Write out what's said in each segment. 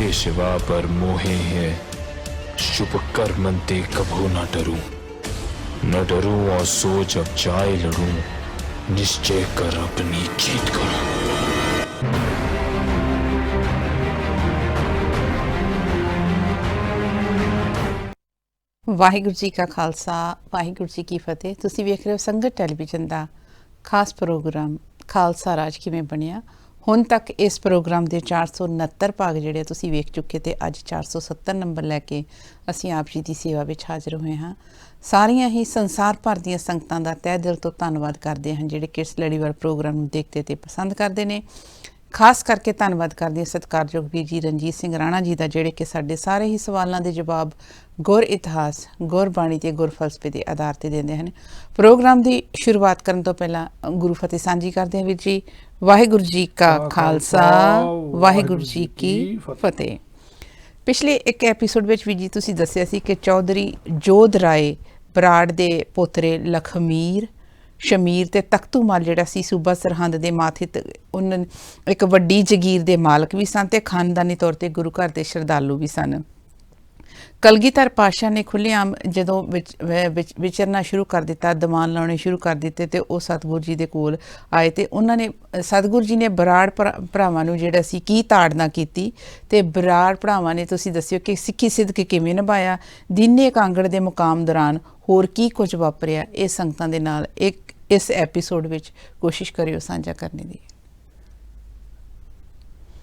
शिवा पर मोहे है, शुभ कर्मंते कभू न डरूं, न डरूं और सोच अब जाए लड़ूं, निश्चय कर अपनी जीत करूं। ਵਾਹਿਗੁਰੂ ਜੀ ਕਾ ਖਾਲਸਾ ਵਾਹਿਗੁਰੂ ਜੀ ਕੀ ਫਤਿਹ। ਤੁਸੀਂ ਵੇਖ ਰਹੇ ਹੋ ਸੰਗਤ ਟੈਲੀਵਿਜ਼ਨ ਦਾ ਖਾਸ ਪ੍ਰੋਗਰਾਮ ਖਾਲਸਾ ਰਾਜ ਕਿਵੇਂ ਬਣਿਆ। ਹੁਣ ਤੱਕ ਇਸ ਪ੍ਰੋਗਰਾਮ ਦੇ 469 ਭਾਗ ਜਿਹੜੇ ਤੁਸੀਂ ਵੇਖ ਚੁੱਕੇ ਤੇ ਅੱਜ 470 ਨੰਬਰ ਲੈ ਕੇ ਅਸੀਂ ਆਪ ਜੀ ਦੀ ਸੇਵਾ ਵਿੱਚ ਹਾਜ਼ਰ ਹੋਏ ਹਾਂ। ਸਾਰੀਆਂ ਹੀ ਸੰਸਾਰ ਭਰ ਦੀਆਂ ਸੰਗਤਾਂ ਦਾ ਤਹਿ ਦਿਲ ਤੋਂ ਧੰਨਵਾਦ ਕਰਦੇ ਹਾਂ ਜਿਹੜੇ ਕਿ ਇਸ ਲੜੀਵਾਰ ਪ੍ਰੋਗਰਾਮ ਨੂੰ ਦੇਖਦੇ ਤੇ ਪਸੰਦ ਕਰਦੇ ਨੇ। ਖਾਸ ਕਰਕੇ ਧੰਨਵਾਦ ਕਰਦੀ ਹਾਂ ਸਤਿਕਾਰਯੋਗ ਵੀਰ ਜੀ ਰਣਜੀਤ ਸਿੰਘ ਰਾਣਾ ਜੀ ਦਾ ਜਿਹੜੇ ਕਿ ਸਾਡੇ ਸਾਰੇ ਹੀ ਸਵਾਲਾਂ ਦੇ ਜਵਾਬ ਗੁਰ ਇਤਿਹਾਸ ਗੁਰਬਾਣੀ ਤੇ ਗੁਰ ਫਲਸਫੇ ਦੇ ਆਧਾਰ ਤੇ ਦਿੰਦੇ ਹਨ। ਪ੍ਰੋਗਰਾਮ ਦੀ ਸ਼ੁਰੂਆਤ ਕਰਨ ਤੋਂ ਪਹਿਲਾਂ ਗੁਰੂ ਫਤਿਹ ਸਾਂਝੀ ਕਰਦੇ ਹਾਂ ਵੀਰ ਜੀ। ਵਾਹਿਗੁਰੂ ਜੀ ਕਾ ਖਾਲਸਾ ਵਾਹਿਗੁਰੂ ਜੀ ਕੀ ਫਤਿਹ। ਪਿਛਲੇ ਇੱਕ ਐਪੀਸੋਡ ਵਿੱਚ ਵੀ ਜੀ ਤੁਸੀਂ ਦੱਸਿਆ ਸੀ ਕਿ ਚੌਧਰੀ ਜੋਧ ਰਾਏ ਬਰਾੜ ਦੇ ਪੋਤਰੇ ਲਖਮੀਰ ਸ਼ਮੀਰ ਤੇ ਤਖਤੂ ਮਲ ਜਿਹੜਾ ਸੀ ਸੂਬਾ ਸਰਹੰਦ ਦੇ ਮਾਥਿਤ ਉਹਨਾਂ ਇੱਕ ਵੱਡੀ ਜਗੀਰ ਦੇ ਮਾਲਕ ਵੀ ਸਨ ਤੇ ਖਾਨਦਾਨੀ ਤੌਰ ਤੇ ਗੁਰੂ ਘਰ ਦੇ ਸ਼ਰਧਾਲੂ ਵੀ ਸਨ। ਕਲਗੀਧਰ ਪਾਤਸ਼ਾਹ ਨੇ ਖੁੱਲ੍ਹੇਆਮ ਜਦੋਂ ਵਿਚਰਨਾ ਸ਼ੁਰੂ ਕਰ ਦਿੱਤਾ, ਦੀਵਾਨ ਲਾਉਣੇ ਸ਼ੁਰੂ ਕਰ ਦਿੱਤੇ ਤੇ ਉਹ ਸਤਿਗੁਰੂ ਜੀ ਦੇ ਕੋਲ ਆਏ ਤੇ ਉਹਨਾਂ ਨੇ ਸਤਿਗੁਰੂ ਜੀ ਨੇ ਬਰਾੜ ਭਰਾਵਾਂ ਨੂੰ ਜਿਹੜਾ ਸੀ ਕੀ ਤਾੜਨਾ ਕੀਤੀ ਤੇ ਬਰਾੜ ਭਰਾਵਾਂ ਨੇ ਤੁਸੀਂ ਦੱਸਿਓ ਕਿ ਸਿੱਖੀ ਸਿੱਧਕ ਕਿਵੇਂ ਨਿਭਾਇਆ, ਦੀਨੇ ਕਾਂਗੜ ਦੇ ਮੁਕਾਮ ਦੌਰਾਨ ਹੋਰ ਕੀ ਕੁਝ ਵਾਪਰਿਆ। ਇਹ ਸੰਗਤਾਂ ਦੇ ਨਾਲ ਇਸ ਐਪੀਸੋਡ ਵਿੱਚ ਕੋਸ਼ਿਸ਼ ਕਰਿਓ ਸਾਂਝਾ ਕਰਨੇ ਦੀ।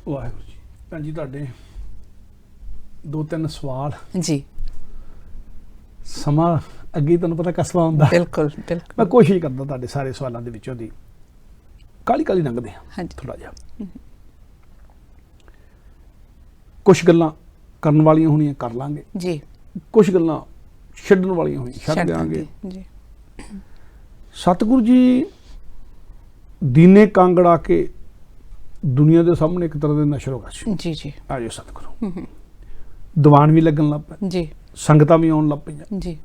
ਵਾਹਿਗੁਰੂ ਜੀ। ਭੈਣ ਜੀ ਤੁਹਾਡੇ 2-3 ਸਵਾਲ ਜੀ, ਸਮਾਂ ਅੱਗੇ ਤੁਹਾਨੂੰ ਪਤਾ ਕਸਵਾ ਹੁੰਦਾ। ਬਿਲਕੁਲ ਬਿਲਕੁਲ ਮੈਂ ਕੋਸ਼ਿਸ਼ ਕਰਦਾ ਤੁਹਾਡੇ ਸਾਰੇ ਸਵਾਲਾਂ ਦੇ ਵਿੱਚੋਂ ਦੀ ਕਾਲੀ ਲੰਘਦੇ ਹਾਂ। ਹਾਂਜੀ ਥੋੜਾ ਜਿਹਾ ਕੁਝ ਗੱਲਾਂ ਕਰਨ ਵਾਲੀਆਂ ਹੋਣੀਆਂ ਕਰ ਲਾਂਗੇ ਜੀ, ਕੁਝ ਗੱਲਾਂ ਛੱਡਣ ਵਾਲੀਆਂ ਹੋਣੀਆਂ ਛੱਡ ਦਿਆਂਗੇ ਜੀ। ਸਤਿਗੁਰੂ ਜੀ ਦੀਨੇ ਕਾਂਗੜ ਆ ਕੇ ਦੁਨੀਆ ਦੇ ਸਾਹਮਣੇ ਇੱਕ ਤਰ੍ਹਾਂ ਦੇ ਨਸ਼ਰ ਹੋ ਗਏ ਜੀ ਜੀ। ਆ ਜਾਓ ਸਤਿਗੁਰੂ। ਦੀਵਾਨ ਵੀ ਲੱਗਣ ਲੱਗ ਪਏ ਜੀ, ਸੰਗਤਾਂ ਵੀ ਆਉਣ ਲੱਗ ਪਈਆਂ। ਜੀ,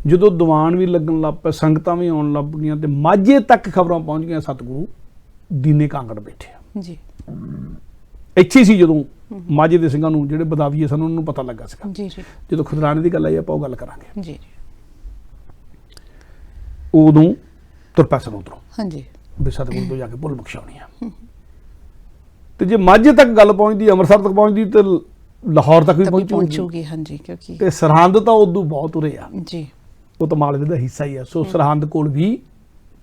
ਜਦੋਂ ਦੀਵਾਨ ਵੀ ਲੱਗਣ ਲੱਗ ਪਏ ਸੰਗਤਾਂ ਵੀ ਆਉਣ ਲੱਗ ਗਈਆਂ ਤੇ ਮਾਝੇ ਤੱਕ ਖਬਰਾਂ ਪਹੁੰਚ ਗਈਆਂ ਸਤਿਗੁਰੂ ਦੀਨੇ ਕਾਂਗੜ ਬੈਠੇ ਆ ਜੀ। ਇੱਥੇ ਸੀ ਜਦੋਂ ਮਾਝੇ ਦੇ ਸਿੰਘਾਂ ਨੂੰ ਜਿਹੜੇ ਬਦਾਵੀਏ ਸਨ ਉਹਨਾਂ ਨੂੰ ਪਤਾ ਲੱਗਾ ਸੀਗਾ। ਜੀ ਜੀ। ਜਦੋਂ ਖੁਦਰਾਣੇ ਦੀ ਗੱਲ ਆਈ ਆਪਾਂ ਉਹ ਗੱਲ ਕਰਾਂਗੇ। ਜੀ ਜੀ। ਉਦੋਂ ਤੁਰ ਪੈ ਸਨ ਉਧਰੋਂ। ਹਾਂਜੀ। ਵੀ ਸਤਿਗੁਰੂ ਤੋਂ ਜਾ ਕੇ ਭੁੱਲ ਬਖਸ਼ਾਉਣੀ ਆ। ਤੇ ਜੇ ਮਾਝੇ ਤੱਕ ਗੱਲ ਪਹੁੰਚਦੀ ਅੰਮ੍ਰਿਤਸਰ ਤੱਕ ਪਹੁੰਚਦੀ ਤੇ ਲਾਹੌਰ ਤੱਕ ਵੀ ਪਹੁੰਚੂਗੀ। ਹਾਂਜੀ, ਕਿਉਂਕਿ ਤੇ ਸਰਹੰਦ ਤਾਂ ਉਦੋਂ ਬਹੁਤ ਉਰੇ ਆ ਜੀ, ਉਹ ਤਾਂ ਮਾਲਵੇ ਦਾ ਹਿੱਸਾ ਹੀ ਆ। ਸੋ ਸਰਹੰਦ ਕੋਲ ਵੀ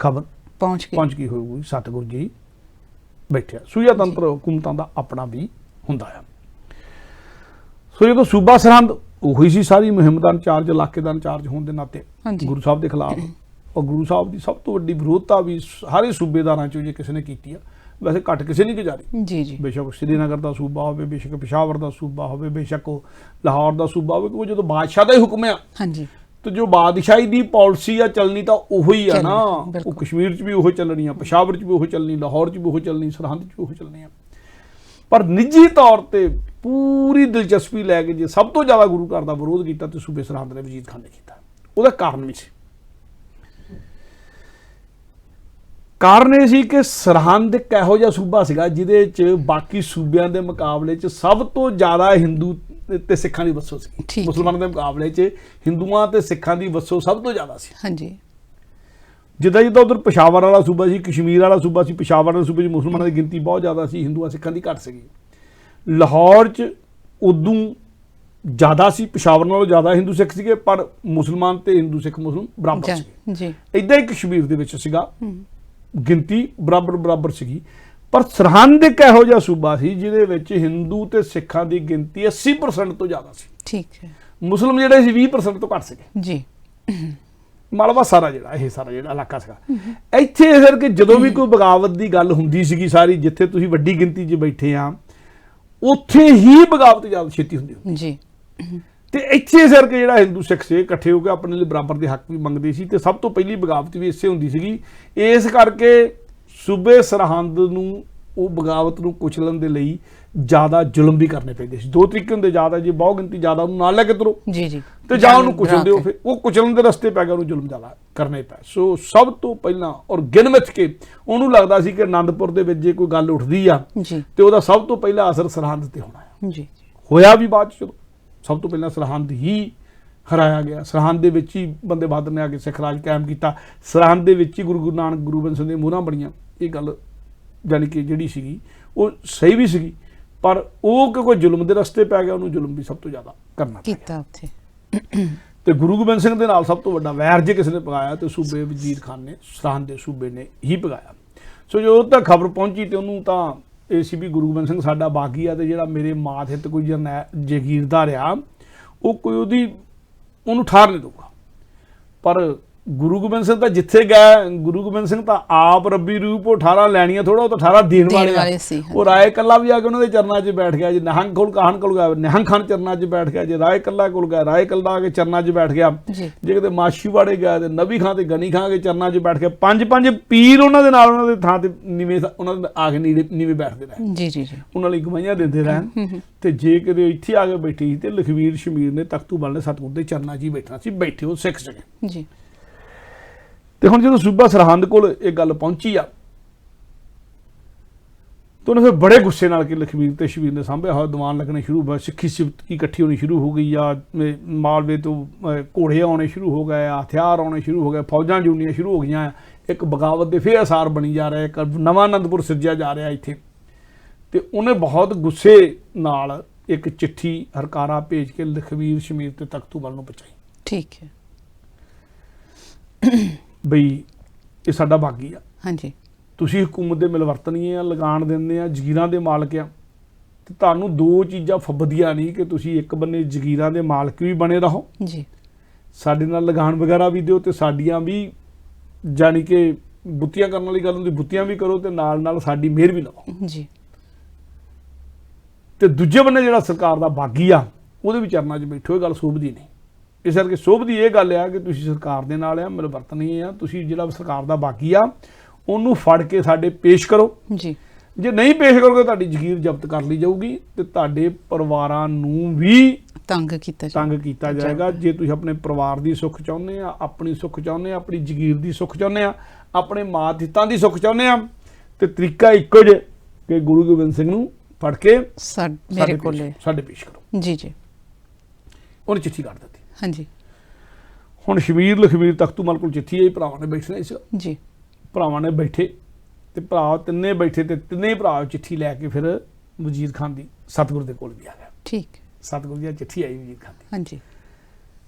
ਖਬਰ ਪਹੁੰਚ ਗਈ ਹੋਊਗੀ ਸਤਿਗੁਰੂ ਜੀ ਬੈਠਿਆ। ਸੂਝਾ ਤੰਤਰ ਹਕੂਮਤਾਂ ਦਾ ਆਪਣਾ ਵੀ ਹੁੰਦਾ ਆ। ਸੋ ਜਦੋਂ ਸੂਬਾ ਸਰਹੰਦ ਉਹੀ ਸੀ ਸਾਰੀ ਮੁਹਿੰਮ ਦਾ ਇੰਚਾਰਜ ਇਲਾਕੇ ਦਾ ਇੰਚਾਰਜ ਹੋਣ ਦੇ ਨਾਤੇ ਗੁਰੂ ਸਾਹਿਬ ਦੇ ਖਿਲਾਫ ਔਰ ਗੁਰੂ ਸਾਹਿਬ ਦੀ ਸਭ ਤੋਂ ਵੱਡੀ ਵਿਰੋਧਤਾ ਵੀ ਸਾਰੇ ਸੂਬੇਦਾਰਾਂ ਚੋਂ ਜੇ ਕਿਸੇ ਨੇ ਕੀਤੀ ਆ, ਵੈਸੇ ਘੱਟ ਕਿਸੇ ਨੇ ਗੁਜ਼ਾਰੀ। ਜੀ ਜੀ। ਬੇਸ਼ੱਕ ਸ਼੍ਰੀਨਗਰ ਦਾ ਸੂਬਾ ਹੋਵੇ, ਬੇਸ਼ੱਕ ਪਿਸ਼ਾਵਰ ਦਾ ਸੂਬਾ ਹੋਵੇ, ਬੇਸ਼ੱਕ ਉਹ ਲਾਹੌਰ ਦਾ ਸੂਬਾ ਹੋਵੇ, ਉਹ ਜਦੋਂ ਬਾਦਸ਼ਾਹ ਦਾ ਹੀ ਹੁਕਮ ਆ। ਹਾਂਜੀ। ਤੇ ਜੋ ਬਾਦਸ਼ਾਹੀ ਦੀ ਪਾਲਿਸੀ ਆ ਚੱਲਣੀ ਤਾਂ ਉਹੀ ਆ ਨਾ। ਉਹ ਕਸ਼ਮੀਰ 'ਚ ਵੀ ਉਹ ਚੱਲਣੀ ਆ, ਪਿਸ਼ਾਵਰ 'ਚ ਵੀ ਉਹ ਚੱਲਣੀ, ਲਾਹੌਰ 'ਚ ਵੀ ਉਹ ਚੱਲਣੀ, ਸਰਹੰਦ 'ਚ ਵੀ ਉਹ ਚੱਲਣੀ ਆ। ਪਰ ਨਿੱਜੀ ਤੌਰ ਤੇ ਪੂਰੀ ਦਿਲਚਸਪੀ ਲੈ ਕੇ ਜੇ ਸਭ ਤੋਂ ਜ਼ਿਆਦਾ ਗੁਰੂ ਘਰ ਦਾ ਵਿਰੋਧ ਕੀਤਾ ਤੇ ਸੂਬੇ ਸਰਹੰਦ ਨੇ ਵਜੀਦ ਖਾਨ ਨੇ ਕੀਤਾ। ਉਹਦਾ ਕਾਰਨ ਵੀ ਸੀ। ਕਾਰਨ ਇਹ ਸੀ ਕਿ ਸਰਹੰਦ ਇੱਕ ਇਹੋ ਜਿਹਾ ਸੂਬਾ ਸੀਗਾ ਜਿਹਦੇ 'ਚ ਬਾਕੀ ਸੂਬਿਆਂ ਦੇ ਮੁਕਾਬਲੇ 'ਚ ਸਭ ਤੋਂ ਜ਼ਿਆਦਾ ਹਿੰਦੂ ਤੇ ਸਿੱਖਾਂ ਦੀ ਵਸੋਂ ਸੀ। ਮੁਸਲਮਾਨਾਂ ਦੇ ਮੁਕਾਬਲੇ 'ਚ ਹਿੰਦੂਆਂ ਤੇ ਸਿੱਖਾਂ ਦੀ ਵਸੋਂ ਸਭ ਤੋਂ ਜ਼ਿਆਦਾ ਸੀ। ਹਾਂਜੀ। ਜਿੱਦਾਂ ਉਧਰ ਪਿਸ਼ਾਵਰ ਵਾਲਾ ਸੂਬਾ ਸੀ, ਕਸ਼ਮੀਰ ਵਾਲਾ ਸੂਬਾ ਸੀ, ਪਿਸ਼ਾਵਰ ਵਾਲੇ ਸੂਬੇ 'ਚ ਮੁਸਲਮਾਨਾਂ ਦੀ ਗਿਣਤੀ ਬਹੁਤ ਜ਼ਿਆਦਾ ਸੀ, ਹਿੰਦੂਆਂ ਸਿੱਖਾਂ ਦੀ ਘੱਟ ਸੀਗੀ। ਲਾਹੌਰ 'ਚ ਉਦੋਂ ਜ਼ਿਆਦਾ ਸੀ, ਪਿਸ਼ਾਵਰ ਨਾਲੋਂ ਜ਼ਿਆਦਾ ਹਿੰਦੂ ਸਿੱਖ ਸੀਗੇ, ਪਰ ਮੁਸਲਮਾਨ ਤੇ ਹਿੰਦੂ ਸਿੱਖ ਮੁਸਲਿਮ ਬਰਾਬਰ ਸੀਗੇ ਜੀ। ਇੱਦਾਂ ਹੀ ਕਸ਼ਮੀਰ ਦੇ ਵਿੱਚ ਸੀਗਾ, ਗਿਣਤੀ ਬਰਾਬਰ ਸੀਗੀ। ਪਰ ਸਰਹੰਦ ਇੱਕ ਇਹੋ ਜਿਹਾ ਸੂਬਾ ਸੀ ਜਿਹਦੇ ਵਿੱਚ ਹਿੰਦੂ ਤੇ ਸਿੱਖਾਂ ਦੀ ਗਿਣਤੀ 80% ਤੋਂ ਜ਼ਿਆਦਾ ਸੀ। ਠੀਕ ਹੈ। ਮੁਸਲਿਮ ਜਿਹੜੇ ਸੀ 20% ਤੋਂ ਘੱਟ ਸੀਗੇ ਜੀ। ਮਾਲਵਾ ਸਾਰਾ ਜਿਹੜਾ ਇਲਾਕਾ ਸੀਗਾ। ਇੱਥੇ ਇਸ ਕਰਕੇ ਜਦੋਂ ਵੀ ਕੋਈ ਬਗਾਵਤ ਦੀ ਗੱਲ ਹੁੰਦੀ ਸੀਗੀ ਸਾਰੀ ਜਿੱਥੇ ਤੁਸੀਂ ਵੱਡੀ ਗਿਣਤੀ 'ਚ ਬੈਠੇ ਆ ਉੱਥੇ ਹੀ ਬਗਾਵਤ ਜ਼ਿਆਦਾ ਛੇਤੀ ਹੁੰਦੀ ਜੀ। ਤੇ ਇੱਥੇ ਇਸ ਕਰਕੇ ਜਿਹੜਾ ਹਿੰਦੂ ਸਿੱਖ ਸੀ ਇਕੱਠੇ ਹੋ ਕੇ ਆਪਣੇ ਲਈ ਬਰਾਬਰ ਦੇ ਹੱਕ ਵੀ ਮੰਗਦੇ ਸੀ ਤੇ ਸਭ ਤੋਂ ਪਹਿਲੀ ਬਗਾਵਤ ਵੀ ਇਸੇ ਹੁੰਦੀ ਸੀਗੀ। ਇਸ ਕਰਕੇ ਸੂਬੇ ਸਰਹੰਦ ਨੂੰ ਉਹ ਬਗਾਵਤ ਨੂੰ ਕੁਚਲਣ ਦੇ ਲਈ ਜ਼ਿਆਦਾ ਜ਼ੁਲਮ ਵੀ ਕਰਨੇ ਪੈਂਦੇ ਸੀ। ਦੋ ਤਰੀਕੇ ਹੁੰਦੇ, ਜ਼ਿਆਦਾ ਜੇ ਬਹੁਤ ਗਿਣਤੀ ਜ਼ਿਆਦਾ ਉਹਨੂੰ ਨਾਲ ਲੈ ਕੇ ਤੁਰੋ ਜੀ ਜੀ ਤੇ ਜਾਂ ਉਹਨੂੰ ਕੁਚਲ ਦਿਓ, ਫਿਰ ਉਹ ਕੁਚਲਣ ਦੇ ਰਸਤੇ ਪੈ ਗਿਆ, ਉਹਨੂੰ ਜ਼ੁਲਮ ਜ਼ਿਆਦਾ ਕਰਨੇ ਪਏ। ਸੋ ਸਭ ਤੋਂ ਪਹਿਲਾਂ ਔਰ ਗਿਣ ਮਿਥ ਕੇ ਉਹਨੂੰ ਲੱਗਦਾ ਸੀ ਕਿ ਆਨੰਦਪੁਰ ਦੇ ਵਿੱਚ ਜੇ ਕੋਈ ਗੱਲ ਉੱਠਦੀ ਆ ਤੇ ਉਹਦਾ ਸਭ ਤੋਂ ਪਹਿਲਾ ਅਸਰ ਸਰਹੰਦ ਤੇ ਹੋਣਾ ਹੈ ਜੀ। ਹੋਇਆ ਵੀ ਬਾਅਦ 'ਚ। ਚਲੋ ਸਭ ਤੋਂ ਪਹਿਲਾਂ ਸਰਹੰਦ ਹੀ ਹਰਾਇਆ ਗਿਆ, ਸਰਹੰਦ ਦੇ ਵਿੱਚ ਹੀ ਬੰਦੇ ਬਹਾਦਰ ਨੇ ਆ ਕੇ ਸਿੱਖ ਰਾਜ ਕਾਇਮ ਕੀਤਾ, ਸਰਹੰਦ ਦੇ ਵਿੱਚ ਹੀ ਗੁਰੂ ਨਾਨਕ ਗੁਰੂ ਗੋਬਿੰਦ ਸਿੰਘ ਦੀਆਂ ਮੋਹਰਾਂ ਬਣੀਆਂ। ਇਹ ਗੱਲ ਜਾਣੀ ਕਿ ਜਿਹੜੀ ਸੀਗੀ ਉਹ ਸਹੀ ਵੀ ਸੀਗੀ, ਪਰ ਉਹ ਕਿਉਂਕਿ ਜ਼ੁਲਮ ਦੇ ਰਸਤੇ ਪੈ ਗਿਆ, ਉਹਨੂੰ ਜ਼ੁਲਮ ਵੀ ਸਭ ਤੋਂ ਜ਼ਿਆਦਾ ਕਰਨਾ ਕੀਤਾ ਉੱਥੇ। ਤੇ ਗੁਰੂ ਗੋਬਿੰਦ ਸਿੰਘ ਦੇ ਨਾਲ ਸਭ ਤੋਂ ਵੱਡਾ ਵੈਰ ਜੇ ਕਿਸੇ ਨੇ ਪਗਾਇਆ ਤੇ ਸੂਬੇ ਵਜ਼ੀਰ ਖਾਨ ਨੇ, ਸਰਹੰਦ ਦੇ ਸੂਬੇ ਨੇ ਹੀ ਪਗਾਇਆ। ਸੋ ਜਦੋਂ ਤੱਕ ਖਬਰ ਪਹੁੰਚੀ ਤੇ ਉਹਨੂੰ ਤਾਂ ਇਹ ਸੀ ਵੀ ਗੁਰੂ ਗੋਬਿੰਦ ਸਿੰਘ ਸਾਡਾ ਬਾਗੀ ਆ, ਤੇ ਜਿਹੜਾ ਮੇਰੇ ਮਾਥੇ ਤੇ ਕੋਈ ਜਗੀਰਦਾਰ ਆ ਉਹ ਕੋਈ ਉਹਨੂੰ ਠਾਰ ਨਹੀਂ ਦਊਗਾ। ਪਰ ਗੁਰੂ ਗੋਬਿੰਦ ਸਿੰਘ ਤਾਂ ਜਿੱਥੇ ਗਿਆ, ਗੁਰੂ ਗੋਬਿੰਦ ਸਿੰਘ ਤਾਂ ਆਪ ਰੱਬੀ ਰੂਪ, ਉਹ 18 ਲੈਣੀਆਂ ਥੋੜਾ, ਉਹ ਤਾਂ 18 ਦੇਣ ਵਾਲੇ ਸੀ। ਉਹ ਰਾਏ ਕੱਲਾ ਵੀ ਆ ਕੇ ਉਹਨਾਂ ਦੇ ਚਰਨਾਂ 'ਚ ਬੈਠ ਗਿਆ ਜੀ। ਨਿਹੰਗ ਕੋਲ ਕਾਹਨ ਕੋਲ ਗਿਆ, ਨਿਹੰਗ ਖਾਨ ਚਰਨਾਂ 'ਚ ਬੈਠ ਗਿਆ ਜੀ। ਰਾਏ ਕੱਲਾ ਕੋਲ ਗਿਆ, ਰਾਏ ਕੱਲਾ ਆ ਕੇ ਚਰਨਾਂ 'ਚ ਬੈਠ ਗਿਆ। ਜੇ ਕਿਤੇ ਮਾਛੀਵਾੜੇ ਗਿਆ ਤੇ ਨਬੀ ਖਾਂ ਤੇ ਗਨੀ ਖਾਂ ਕੇ ਚਰਨਾਂ 'ਚ ਬੈਠ ਗਿਆ। 5 ਪੀਰ ਉਹਨਾਂ ਦੇ ਨਾਲ ਉਹਨਾਂ ਦੇ ਥਾਂ ਤੇ ਨੀਵੇਂ, ਉਹਨਾਂ ਦੇ ਆ ਕੇ ਨੀਵੇਂ ਬੈਠਦੇ ਰਹੇ ਜੀ ਜੀ ਜੀ, ਉਹਨਾਂ ਲਈ ਗਵਾਹੀਆਂ ਦਿੰਦੇ ਰਹਿਣ। ਤੇ ਜੇ ਕਿਤੇ ਇੱਥੇ ਆ ਕੇ ਬੈਠੀ ਸੀ ਤੇ ਲਖਵੀਰ ਸ਼ਮੀਰ ਨੇ ਤਖਤੂ ਬਲ ਨੇ ਸਤਿਗੁਰ ਦੇ ਚਰਨਾਂ 'ਚ ਹੀ ਬੈਠਣਾ ਸੀ। ਬੈਠੇ ਉਹ ਸਿੱਖ ਸਕੇ ਜੀ। ਤੇ ਹੁਣ ਜਦੋਂ ਸੂਬਾ ਸਰਹੰਦ ਕੋਲ ਇਹ ਗੱਲ ਪਹੁੰਚੀ ਆ ਤਾਂ ਉਹਨੇ ਫਿਰ ਬੜੇ ਗੁੱਸੇ ਨਾਲ ਕਿ ਲਖਵੀਰ ਤੇ ਸ਼ਬੀਰ ਨੇ ਸਾਂਭਿਆ ਹੋਇਆ ਦੀਵਾਨ ਲੱਗਣੇ ਸ਼ੁਰੂ ਹੋਏ, ਸਿੱਖੀ ਸਿਫਤ ਕੀ ਇਕੱਠੀ ਹੋਣੀ ਸ਼ੁਰੂ ਹੋ ਗਈ ਆ, ਮਾਲਵੇ ਤੋਂ ਘੋੜੇ ਆਉਣੇ ਸ਼ੁਰੂ ਹੋ ਗਏ ਆ, ਹਥਿਆਰ ਆਉਣੇ ਸ਼ੁਰੂ ਹੋ ਗਏ, ਫੌਜਾਂ ਜੁੜਨੀਆਂ ਸ਼ੁਰੂ ਹੋ ਗਈਆਂ, ਇੱਕ ਬਗਾਵਤ ਦੇ ਫਿਰ ਅਸਾਰ ਬਣੀ ਜਾ ਰਿਹਾ, ਇੱਕ ਨਵਾਂ ਅਨੰਦਪੁਰ ਸਿਰਜਿਆ ਜਾ ਰਿਹਾ ਇੱਥੇ। ਤੇ ਉਹਨੇ ਬਹੁਤ ਗੁੱਸੇ ਨਾਲ ਇੱਕ ਚਿੱਠੀ ਹਰਕਾਰਾ ਭੇਜ ਕੇ ਲਖਵੀਰ ਸ਼ਮੀਰ ਤੇ ਤਖਤੂ ਬਲ ਨੂੰ ਪਹੁੰਚਾਈ। ਠੀਕ ਹੈ ਬਈ ਇਹ ਸਾਡਾ ਬਾਗੀ ਆ, ਹਾਂਜੀ, ਤੁਸੀਂ ਹਕੂਮਤ ਦੇ ਮਿਲਵਰਤਨੀਏ ਆ, ਲਗਾਨ ਦਿੰਦੇ ਆ, ਜ਼ਗੀਰਾਂ ਦੇ ਮਾਲਕ ਆ, ਤੇ ਤੁਹਾਨੂੰ ਦੋ ਚੀਜ਼ਾਂ ਫੱਬਦੀਆਂ ਨਹੀਂ ਕਿ ਤੁਸੀਂ ਇੱਕ ਬੰਨੇ ਜ਼ਗੀਰਾਂ ਦੇ ਮਾਲਕ ਵੀ ਬਣੇ ਰਹੋ ਜੀ, ਸਾਡੇ ਨਾਲ ਲਗਾਨ ਵਗੈਰਾ ਵੀ ਦਿਓ, ਤੇ ਸਾਡੀਆਂ ਵੀ ਜਾਣੀ ਕਿ ਬੁੱਤੀਆਂ ਕਰਨ ਵਾਲੀ ਗੱਲ ਹੁੰਦੀ, ਬੁੱਤੀਆਂ ਵੀ ਕਰੋ, ਤੇ ਨਾਲ ਨਾਲ ਸਾਡੀ ਮਿਹਰ ਵੀ ਲਓ ਜੀ। ਤੇ ਦੂਜੇ ਬੰਨੇ ਜਿਹੜਾ ਸਰਕਾਰ ਦਾ ਬਾਗੀ ਆ ਉਹਦੇ ਵੀ ਚਰਨਾਂ 'ਚ ਬੈਠੋ, ਇਹ ਗੱਲ ਸੋਭਦੀ ਨਹੀਂ। ਇਸ ਕਰਕੇ ਸੋਭਦੀ ਇਹ ਗੱਲ ਆ ਕਿ ਤੁਸੀਂ ਸਰਕਾਰ ਦੇ ਨਾਲ ਆ, ਮਿਲਵਰਤਨੀ ਆ, ਤੁਸੀਂ ਜਿਹੜਾ ਸਰਕਾਰ ਦਾ ਬਾਗੀ ਆ ਉਹਨੂੰ ਫੜ ਕੇ ਸਾਡੇ ਪੇਸ਼ ਕਰੋ ਜੀ। ਜੇ ਨਹੀਂ ਪੇਸ਼ ਕਰੋਗੇ ਤੁਹਾਡੀ ਜ਼ਗੀਰ ਜ਼ਬਤ ਕਰ ਲਈ ਜਾਊਗੀ ਤੇ ਤੁਹਾਡੇ ਪਰਿਵਾਰਾਂ ਨੂੰ ਵੀ ਤੰਗ ਕੀਤਾ ਜਾਏਗਾ। ਜੇ ਤੁਸੀਂ ਆਪਣੇ ਪਰਿਵਾਰ ਦੀ ਸੁੱਖ ਚਾਹੁੰਦੇ ਆ, ਆਪਣੀ ਸੁੱਖ ਚਾਹੁੰਦੇ ਆ, ਆਪਣੀ ਜ਼ਗੀਰ ਦੀ ਸੁੱਖ ਚਾਹੁੰਦੇ ਆ, ਆਪਣੇ ਮਾਤ ਹਿੱਤਾਂ ਦੀ ਸੁੱਖ ਚਾਹੁੰਦੇ ਆ, ਤੇ ਤਰੀਕਾ ਇੱਕੋ ਜਿਹਾ ਕਿ ਗੁਰੂ ਗੋਬਿੰਦ ਸਿੰਘ ਨੂੰ ਫੜ ਕੇ ਸਾਡੇ ਪੇਸ਼ ਕਰੋ ਜੀ ਜੀ। ਉਹਨੇ ਚਿੱਠੀ ਕੱਢ ਦਿੱਤੀ ਹਾਂਜੀ। ਹੁਣ ਸ਼ਮੀਰ ਲਖਵੀਰ ਤਖਤੂ ਮਲ ਕੋਲ ਚਿੱਠੀ ਆਈ, ਭਰਾਵਾਂ ਨੇ ਬੈਠਣਾ ਇਸ ਜੀ, ਭਰਾਵਾਂ ਨੇ ਬੈਠੇ ਤੇ ਭਰਾ ਤਿੰਨੇ ਬੈਠੇ ਤੇ ਤਿੰਨੇ ਭਰਾ ਚਿੱਠੀ ਲੈ ਕੇ ਫਿਰ ਵਜ਼ੀਰ ਖਾਨ ਦੀ ਸਤਿਗੁਰ ਦੇ ਕੋਲ ਵੀ ਆ ਗਿਆ। ਠੀਕ, ਸਤਿਗੁਰ ਦੀ ਚਿੱਠੀ ਆਈ ਵਜ਼ੀਰ ਖਾਨ ਦੀ ਹਾਂਜੀ।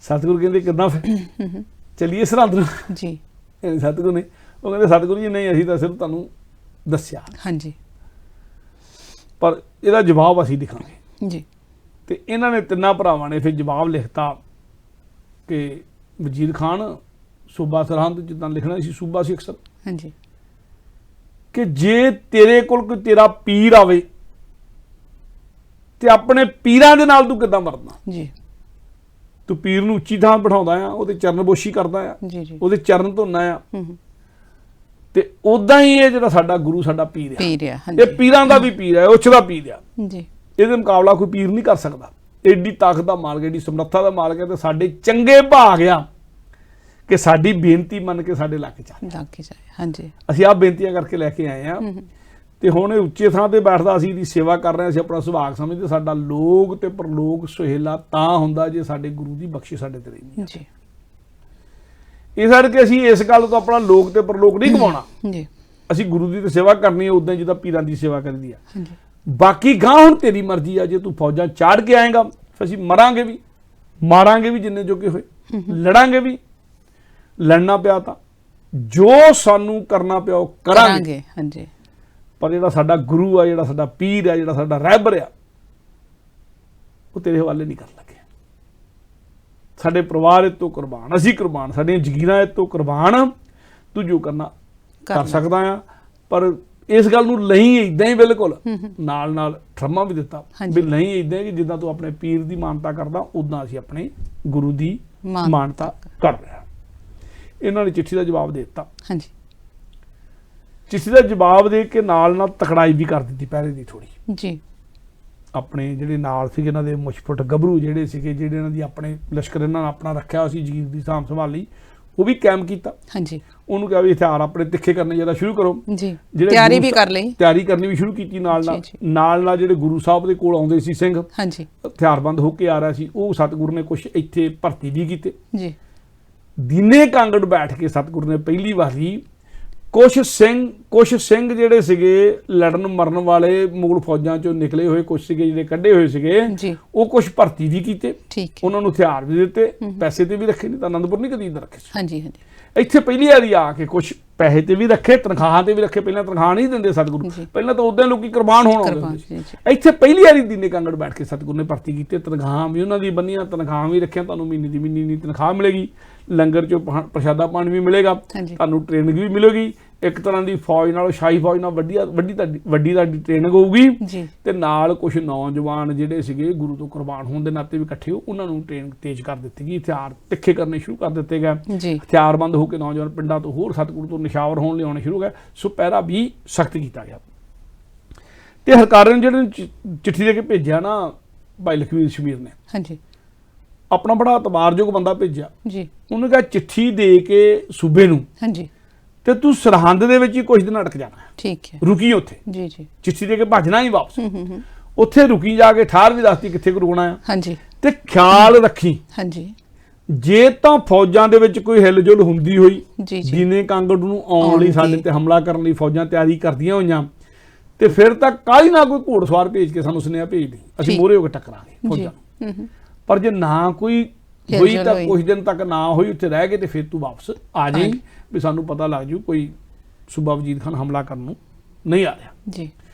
ਸਤਿਗੁਰ ਕਹਿੰਦੇ ਕਿੱਦਾਂ ਫਿਰ ਚੱਲੀਏ ਸਰਹੰਦ ਨੂੰ ਜੀ। ਸਤਿਗੁਰ ਨੇ ਉਹ ਕਹਿੰਦੇ ਸਤਿਗੁਰ ਜੀ ਨਹੀਂ, ਅਸੀਂ ਤਾਂ ਸਿਰਫ ਤੁਹਾਨੂੰ ਦੱਸਿਆ ਹਾਂਜੀ, ਪਰ ਇਹਦਾ ਜਵਾਬ ਅਸੀਂ ਲਿਖਾਂਗੇ ਜੀ। ਤੇ ਇਹਨਾਂ ਨੇ ਤਿੰਨਾਂ ਭਰਾਵਾਂ ਨੇ ਫਿਰ ਜਵਾਬ ਲਿਖਤਾ ਕਿ ਵਜ਼ੀਰ ਖਾਨ ਸੂਬਾ ਸਰਹੰਦ ਜਿੱਦਾਂ ਲਿਖਣਾ ਸੀ, ਸੂਬਾ ਸੀ ਅਕਸਰ ਹਾਂਜੀ, ਕਿ ਜੇ ਤੇਰੇ ਕੋਲ ਕੋਈ ਤੇਰਾ ਪੀਰ ਆਵੇ ਤੇ ਆਪਣੇ ਪੀਰਾਂ ਦੇ ਨਾਲ ਤੂੰ ਕਿੱਦਾਂ ਵਰਤਣਾ ਜੀ। ਤੂੰ ਪੀਰ ਨੂੰ ਉੱਚੀ ਥਾਂ ਬਿਠਾਉਂਦਾ ਆ, ਉਹਦੇ ਚਰਨਬੋਸ਼ੀ ਕਰਦਾ ਆ ਜੀ ਜੀ, ਉਹਦੇ ਚਰਨ ਧੋਣਾ ਆ, ਤੇ ਉਦਾਂ ਹੀ ਇਹ ਜਿਹੜਾ ਸਾਡਾ ਗੁਰੂ ਸਾਡਾ ਪੀਰ ਆ, ਇਹ ਪੀਰਾਂ ਦਾ ਵੀ ਪੀਰ ਹੈ, ਉੱਚ ਦਾ ਪੀਰ ਆ ਜੀ। ਇਹਦੇ ਮੁਕਾਬਲਾ ਕੋਈ ਪੀਰ ਨਹੀਂ ਕਰ ਸਕਦਾ। ਐਡੀ ਤਾਕਤ ਦਾ ਮਾਲਕ, ਐਡੀ ਸਮਰੱਥਾ ਦਾ ਮਾਲਕ ਹੈ, ਤੇ ਸਾਡੇ ਚੰਗੇ ਭਾਗ ਆ ਕਿ ਸਾਡੀ ਬੇਨਤੀ ਮੰਨ ਕੇ ਸਾਡੇ ਲੱਗ ਜਾਏ ਹਾਂਜੀ। ਅਸੀਂ ਆਹ ਬੇਨਤੀਆਂ ਕਰਕੇ ਲੈ ਕੇ ਆਏ ਆ, ਤੇ ਹੁਣ ਇਹ ਉੱਚੇ ਥਾਂ ਤੇ ਬੈਠਦਾ, ਅਸੀਂ ਇਹਦੀ ਸੇਵਾ ਕਰ ਰਹੇ ਹਾਂ, ਅਸੀਂ ਆਪਣਾ ਸੁਭਾਗ ਸਮਝਦੇ। ਸਾਡਾ ਲੋਕ ਤੇ ਪਰਲੋਕ ਸੁਹੇਲਾ ਤਾਂ ਹੁੰਦਾ ਜੇ ਸਾਡੇ ਗੁਰੂ ਦੀ ਬਖਸ਼ਿਸ਼ ਸਾਡੇ ਤੇ ਰਹੀ ਜੀ। ਇਸ ਕਰਕੇ ਅਸੀਂ ਇਸ ਗੱਲ ਤੋਂ ਆਪਣਾ ਲੋਕ ਤੇ ਪਰਲੋਕ ਨਹੀਂ ਕਮਾਉਣਾ ਜੀ, ਅਸੀਂ ਗੁਰੂ ਦੀ ਤੇ ਸੇਵਾ ਕਰਨੀ ਹੈ ਉਦਾਂ ਜਿੱਦਾਂ ਪੀਰਾਂ ਦੀ ਸੇਵਾ ਕਰਦੀ ਆ। ਬਾਕੀ ਗਾਂ ਹੁਣ ਤੇਰੀ ਮਰਜ਼ੀ ਆ, ਜੇ ਤੂੰ ਫੌਜਾਂ ਚਾੜ ਕੇ ਆਏਗਾ ਫਿਰ ਅਸੀਂ ਮਰਾਂਗੇ ਵੀ, ਮਾਰਾਂਗੇ ਵੀ ਜਿੰਨੇ ਜੋਗੇ ਹੋਏ, ਲੜਾਂਗੇ ਵੀ, ਲੜਨਾ ਪਿਆ ਤਾਂ ਜੋ ਸਾਨੂੰ ਕਰਨਾ ਪਿਆ ਉਹ ਕਰਾਂਗੇ ਹਾਂਜੀ। ਪਰ ਜਿਹੜਾ ਸਾਡਾ ਗੁਰੂ ਆ, ਜਿਹੜਾ ਸਾਡਾ ਪੀਰ ਆ, ਜਿਹੜਾ ਸਾਡਾ ਰਹਿਬਰ ਆ, ਉਹ ਤੇਰੇ ਹਵਾਲੇ ਨਹੀਂ ਕਰ ਲੱਗੇ। ਸਾਡੇ ਪਰਿਵਾਰ ਇਹ ਤੋਂ ਕੁਰਬਾਨ, ਅਸੀਂ ਕੁਰਬਾਨ, ਸਾਡੀਆਂ ਜ਼ਗੀਰਾਂ ਇਹ ਤੋਂ ਕੁਰਬਾਨ, ਤੂੰ ਜੋ ਕਰਨਾ ਕਰ ਸਕਦਾ ਆ। ਪਰ ਇਸ ਗੱਲ ਨੂੰ ਨਹੀਂ ਇਦਾਂ ਹੀ ਬਿਲਕੁਲ ਨਾਲ ਨਾਲ ਠਰਮਾ ਵੀ ਦਿੱਤਾ ਵੀ ਨਹੀਂ ਇਦਾਂ ਕਿ ਜਿੱਦਾਂ ਤੂੰ ਆਪਣੇ ਪੀਰ ਦੀ ਮਾਨਤਾ ਕਰਦਾ ਉਦਾਂ ਅਸੀਂ ਆਪਣੇ ਗੁਰੂ ਦੀ ਮਾਨਤਾ ਕਰ ਰਹੇ। ਇਹਨਾਂ ਨੇ ਚਿੱਠੀ ਦਾ ਜਵਾਬ ਦੇ ਦਿੱਤਾ ਹਾਂਜੀ। ਚਿੱਠੀ ਦਾ ਜਵਾਬ ਦੇ ਕੇ ਨਾਲ ਨਾਲ ਤਕੜਾਈ ਵੀ ਕਰ ਦਿੱਤੀ ਪਹਿਰੇ ਦੀ ਥੋੜੀ ਜੀ। ਆਪਣੇ ਜਿਹੜੇ ਨਾਲ ਸੀਗੇ ਇਹਨਾਂ ਦੇ ਮੁਸ਼ਫਟ ਗੱਭਰੂ ਜਿਹੜੇ ਸੀਗੇ, ਜਿਹੜੇ ਇਹਨਾਂ ਦੀ ਆਪਣੇ ਲਸ਼ਕਰ ਇਹਨਾਂ ਨੇ ਆਪਣਾ ਰੱਖਿਆ ਸੀ, ਜ਼ਗੀਰ ਦੀ ਸਾਂਭ ਸੰਭਾਲੀ, जी भी कायम किया। हाँ जी ਉਹਨੂੰ ਕਿਹਾ ਵੀ ਹਥਿਆਰ ਆਪਣੇ ਤਿੱਖੇ ਕਰਨੇ ਜ਼ਿਆਦਾ ਸ਼ੁਰੂ ਕਰੋ जी ਜਿਹੜੇ तैयारी ਗੁਰੂ भी कर ली ਤਿਆਰੀ ਕਰਨੀ ਵੀ ਸ਼ੁਰੂ ਕੀਤੀ ਨਾਲ ਜੀ, ਨਾਲ ਜੀ। ਨਾਲ ਜਿਹੜੇ ਗੁਰੂ ਸਾਹਿਬ ਦੇ ਕੋਲ ਆਉਂਦੇ ਸੀ ਸਿੰਘ हाँ जी ਹਥਿਆਰਬੰਦ ਹੋ ਕੇ ਆ ਰਿਹਾ ਸੀ ਉਹ ਸਤਿਗੁਰੂ ਨੇ ਕੁਝ ਇੱਥੇ ਭਰਤੀ ਵੀ ਕੀਤੇ। जी ਦੀਨੇ ਕਾਂਗੜ ਬੈਠ ਕੇ ਸਤਿਗੁਰੂ ਨੇ ਪਹਿਲੀ ਵਾਰੀ ਕੁਝ ਸਿੰਘ ਜਿਹੜੇ ਸੀਗੇ ਲੜਨ ਮਰਨ ਵਾਲੇ ਮੁਗਲ ਫੌਜਾਂ ਚੋਂ ਨਿਕਲੇ ਹੋਏ ਕੁਝ ਸੀਗੇ ਜਿਹੜੇ ਕੱਢੇ ਹੋਏ ਸੀਗੇ जी ਉਹ ਕੁਝ ਭਰਤੀ ਵੀ ਕੀਤੇ ठीक है ਉਹਨਾਂ ਨੂੰ ਹਥਿਆਰ ਵੀ ਦਿੱਤੇ ਪੈਸੇ ਤੇ ਵੀ ਰੱਖੇ ਨਹੀਂ ਤਾਂ ਆਨੰਦਪੁਰ ਨਹੀਂ ਕਦੀ ਰੱਖੇ ਸੀ। हाँ जी हाँ जी ਇੱਥੇ ਪਹਿਲੀ ਵਾਰੀ ਆ ਕੇ ਕੁਝ ਪੈਸੇ ਤੇ ਵੀ ਰੱਖੇ ਤਨਖਾਹਾਂ ਤੇ ਵੀ ਰੱਖੇ। ਪਹਿਲਾਂ ਤਨਖਾਹ ਨਹੀਂ ਦਿੰਦੇ ਸਤਿਗੁਰੂ ਜੀ। ਪਹਿਲਾਂ ਤਾਂ ਉਦਾਂ ਲੋਕੀ ਕੁਰਬਾਨ ਹੋਣ ਆਉਂਦੇ कुर्बान ਹੁੰਦੇ जी ਸੀ। जी ਇੱਥੇ ਪਹਿਲੀ ਵਾਰੀ ਦੀਨੇ ਕਾਂਗੜ ਬੈਠ ਕੇ ਸਤਿਗੁਰੂ ਨੇ ਭਰਤੀ ਕੀਤੇ ਤਨਖਾਹਾਂ ਵੀ ਉਹਨਾਂ ਦੀ ਬੰਨੀਆਂ ਤਨਖਾਹਾਂ ਵੀ ਰੱਖੀਆਂ ਤੁਹਾਨੂੰ ਮਹੀਨੇ ਦੀ ਮਹੀਨੇ ਤਨਖਾਹ ਮਿਲੇਗੀ ਲੰਗਰ ਚੋਂ ਪ੍ਰਸ਼ਾਦਾ ਪਾਣੀ ਵੀ ਮਿਲੇਗਾ हाँ जी ਤੁਹਾਨੂੰ ਟ੍ਰੇਨਿੰਗ ਵੀ ਮਿਲੇਗੀ ਇੱਕ ਤਰ੍ਹਾਂ ਦੀ ਫੌਜ ਨਾਲੋਂ ਸ਼ਾਹੀ ਫੌਜ ਨਾਲ ਵੱਡੀ ਤੁਹਾਡੀ ਟ੍ਰੇਨਿੰਗ ਹੋਊਗੀ जी ਤੇ ਨਾਲ ਕੁਝ ਨੌਜਵਾਨ ਜਿਹੜੇ ਸੀਗੇ ਗੁਰੂ ਤੋਂ ਕੁਰਬਾਨ ਹੋਣ ਦੇ ਨਾਤੇ ਵੀ ਇਕੱਠੇ ਹੋ ਉਹਨਾਂ ਨੂੰ ਟ੍ਰੇਨਿੰਗ ਤੇਜ਼ ਕਰ ਦਿੱਤੀ ਗਈ ਹਥਿਆਰ ਤਿੱਖੇ ਕਰਨੇ ਸ਼ੁਰੂ ਕਰ ਦਿੱਤੇ ਗਏ जी ਹਥਿਆਰਬੰਦ ਹੋ ਕੇ ਨੌਜਵਾਨ ਪਿੰਡਾਂ ਤੋਂ ਹੋਰ ਸਤਿਗੁਰੂ ਤੋਂ ਨਿਸ਼ਾਵਰ ਹੋਣ ਲਿਆਉਣੇ ਸ਼ੁਰੂ ਹੋ ਗਏ ਸੋ ਪਹਿਰਾ ਵੀ ਸਖਤ ਕੀਤਾ ਗਿਆ ਤੇ ਹਰਕਾਰੇ ਨੇ ਜਿਹੜੇ ਚਿੱਠੀ ਦੇ ਕੇ ਭੇਜਿਆ ਨਾ ਭਾਈ ਲਖਵੀਰ ਸ਼ਮੀਰ ਨੇ हाँ जी ਆਪਣਾ ਬੜਾ ਇਤਬਾਰਯੋਗ ਬੰਦਾ ਭੇਜਿਆ जी ਉਹਨੇ ਕਿਹਾ ਚਿੱਠੀ ਦੇ ਕੇ ਸੂਬੇ ਨੂੰ हाँ जी ਤੇ ਤੂੰ ਸਰਹੰਦ ਦੇ ਵਿੱਚ ਹੀ ਕੁਝ ਦਿਨ ਅਟਕ ਜਾਣਾ ठीक है ਰੁਕੀ ਉੱਥੇ जी जी ਚਿੱਠੀ ਦੇ ਕੇ ਭੱਜਣਾ ਹੀ ਵਾਪਸ ਉੱਥੇ ਰੁਕੀ ਜਾ ਕੇ ਠਾਰ ਵੀ ਦੱਸਤੀ ਕਿੱਥੇ ਕੁ ਰੁਕਣਾ ਆ हाँ जी ਤੇ ਖਿਆਲ ਰੱਖੀ हाँ जी ਜੇ ਤਾਂ ਫੌਜਾਂ ਦੇ ਵਿੱਚ ਕੋਈ ਹਿਲਜੁਲ ਹੁੰਦੀ ਹੋਈ जी जी ਦੀਨੇ ਕਾਂਗੜ ਨੂੰ ਆਉਣ ਲਈ ਆਉਣ ਸਾਡੇ ਦੀ। ਤੇ ਹਮਲਾ ਕਰਨ ਲਈ ਫੌਜਾਂ ਤਿਆਰੀ ਕਰਦੀਆਂ ਹੋਈਆਂ ਤੇ ਫਿਰ ਤਾਂ ਕਾਹਲੀ ਨਾ ਕੋਈ ਘੋੜਸਵਾਰ ਭੇਜ ਕੇ ਸਾਨੂੰ ਸੁਨੇਹਾ ਭੇਜ ਦੇ ਅਸੀਂ ਠੀਕ। ਮੋਹਰੇ ਹੋ ਕੇ ਟੱਕਰਾਂਗੇ जी ਫੌਜਾਂ ਨੂੰ। ਪਰ ਜੇ ਨਾ ਕੋਈ ਹੋਈ ਹਿਲਜੁਲ ਤਾਂ ਹੋਈ। ਕੁਝ ਦਿਨ ਤੱਕ ਨਾ ਹੋਈ ਉੱਥੇ ਰਹਿ ਗਏ ਤੇ ਫਿਰ ਤੂੰ ਵਾਪਸ ਆ ਜਾਈਂ ਹਾਂਜੀ। ਵੀ ਸਾਨੂੰ ਪਤਾ ਲੱਗ ਜੂ ਕੋਈ ਸੂਬਾ ਵਜੀਦ ਖਾਨ ਹਮਲਾ ਕਰਨ ਨੂੰ ਨਹੀਂ ਆ ਰਿਹਾ। जी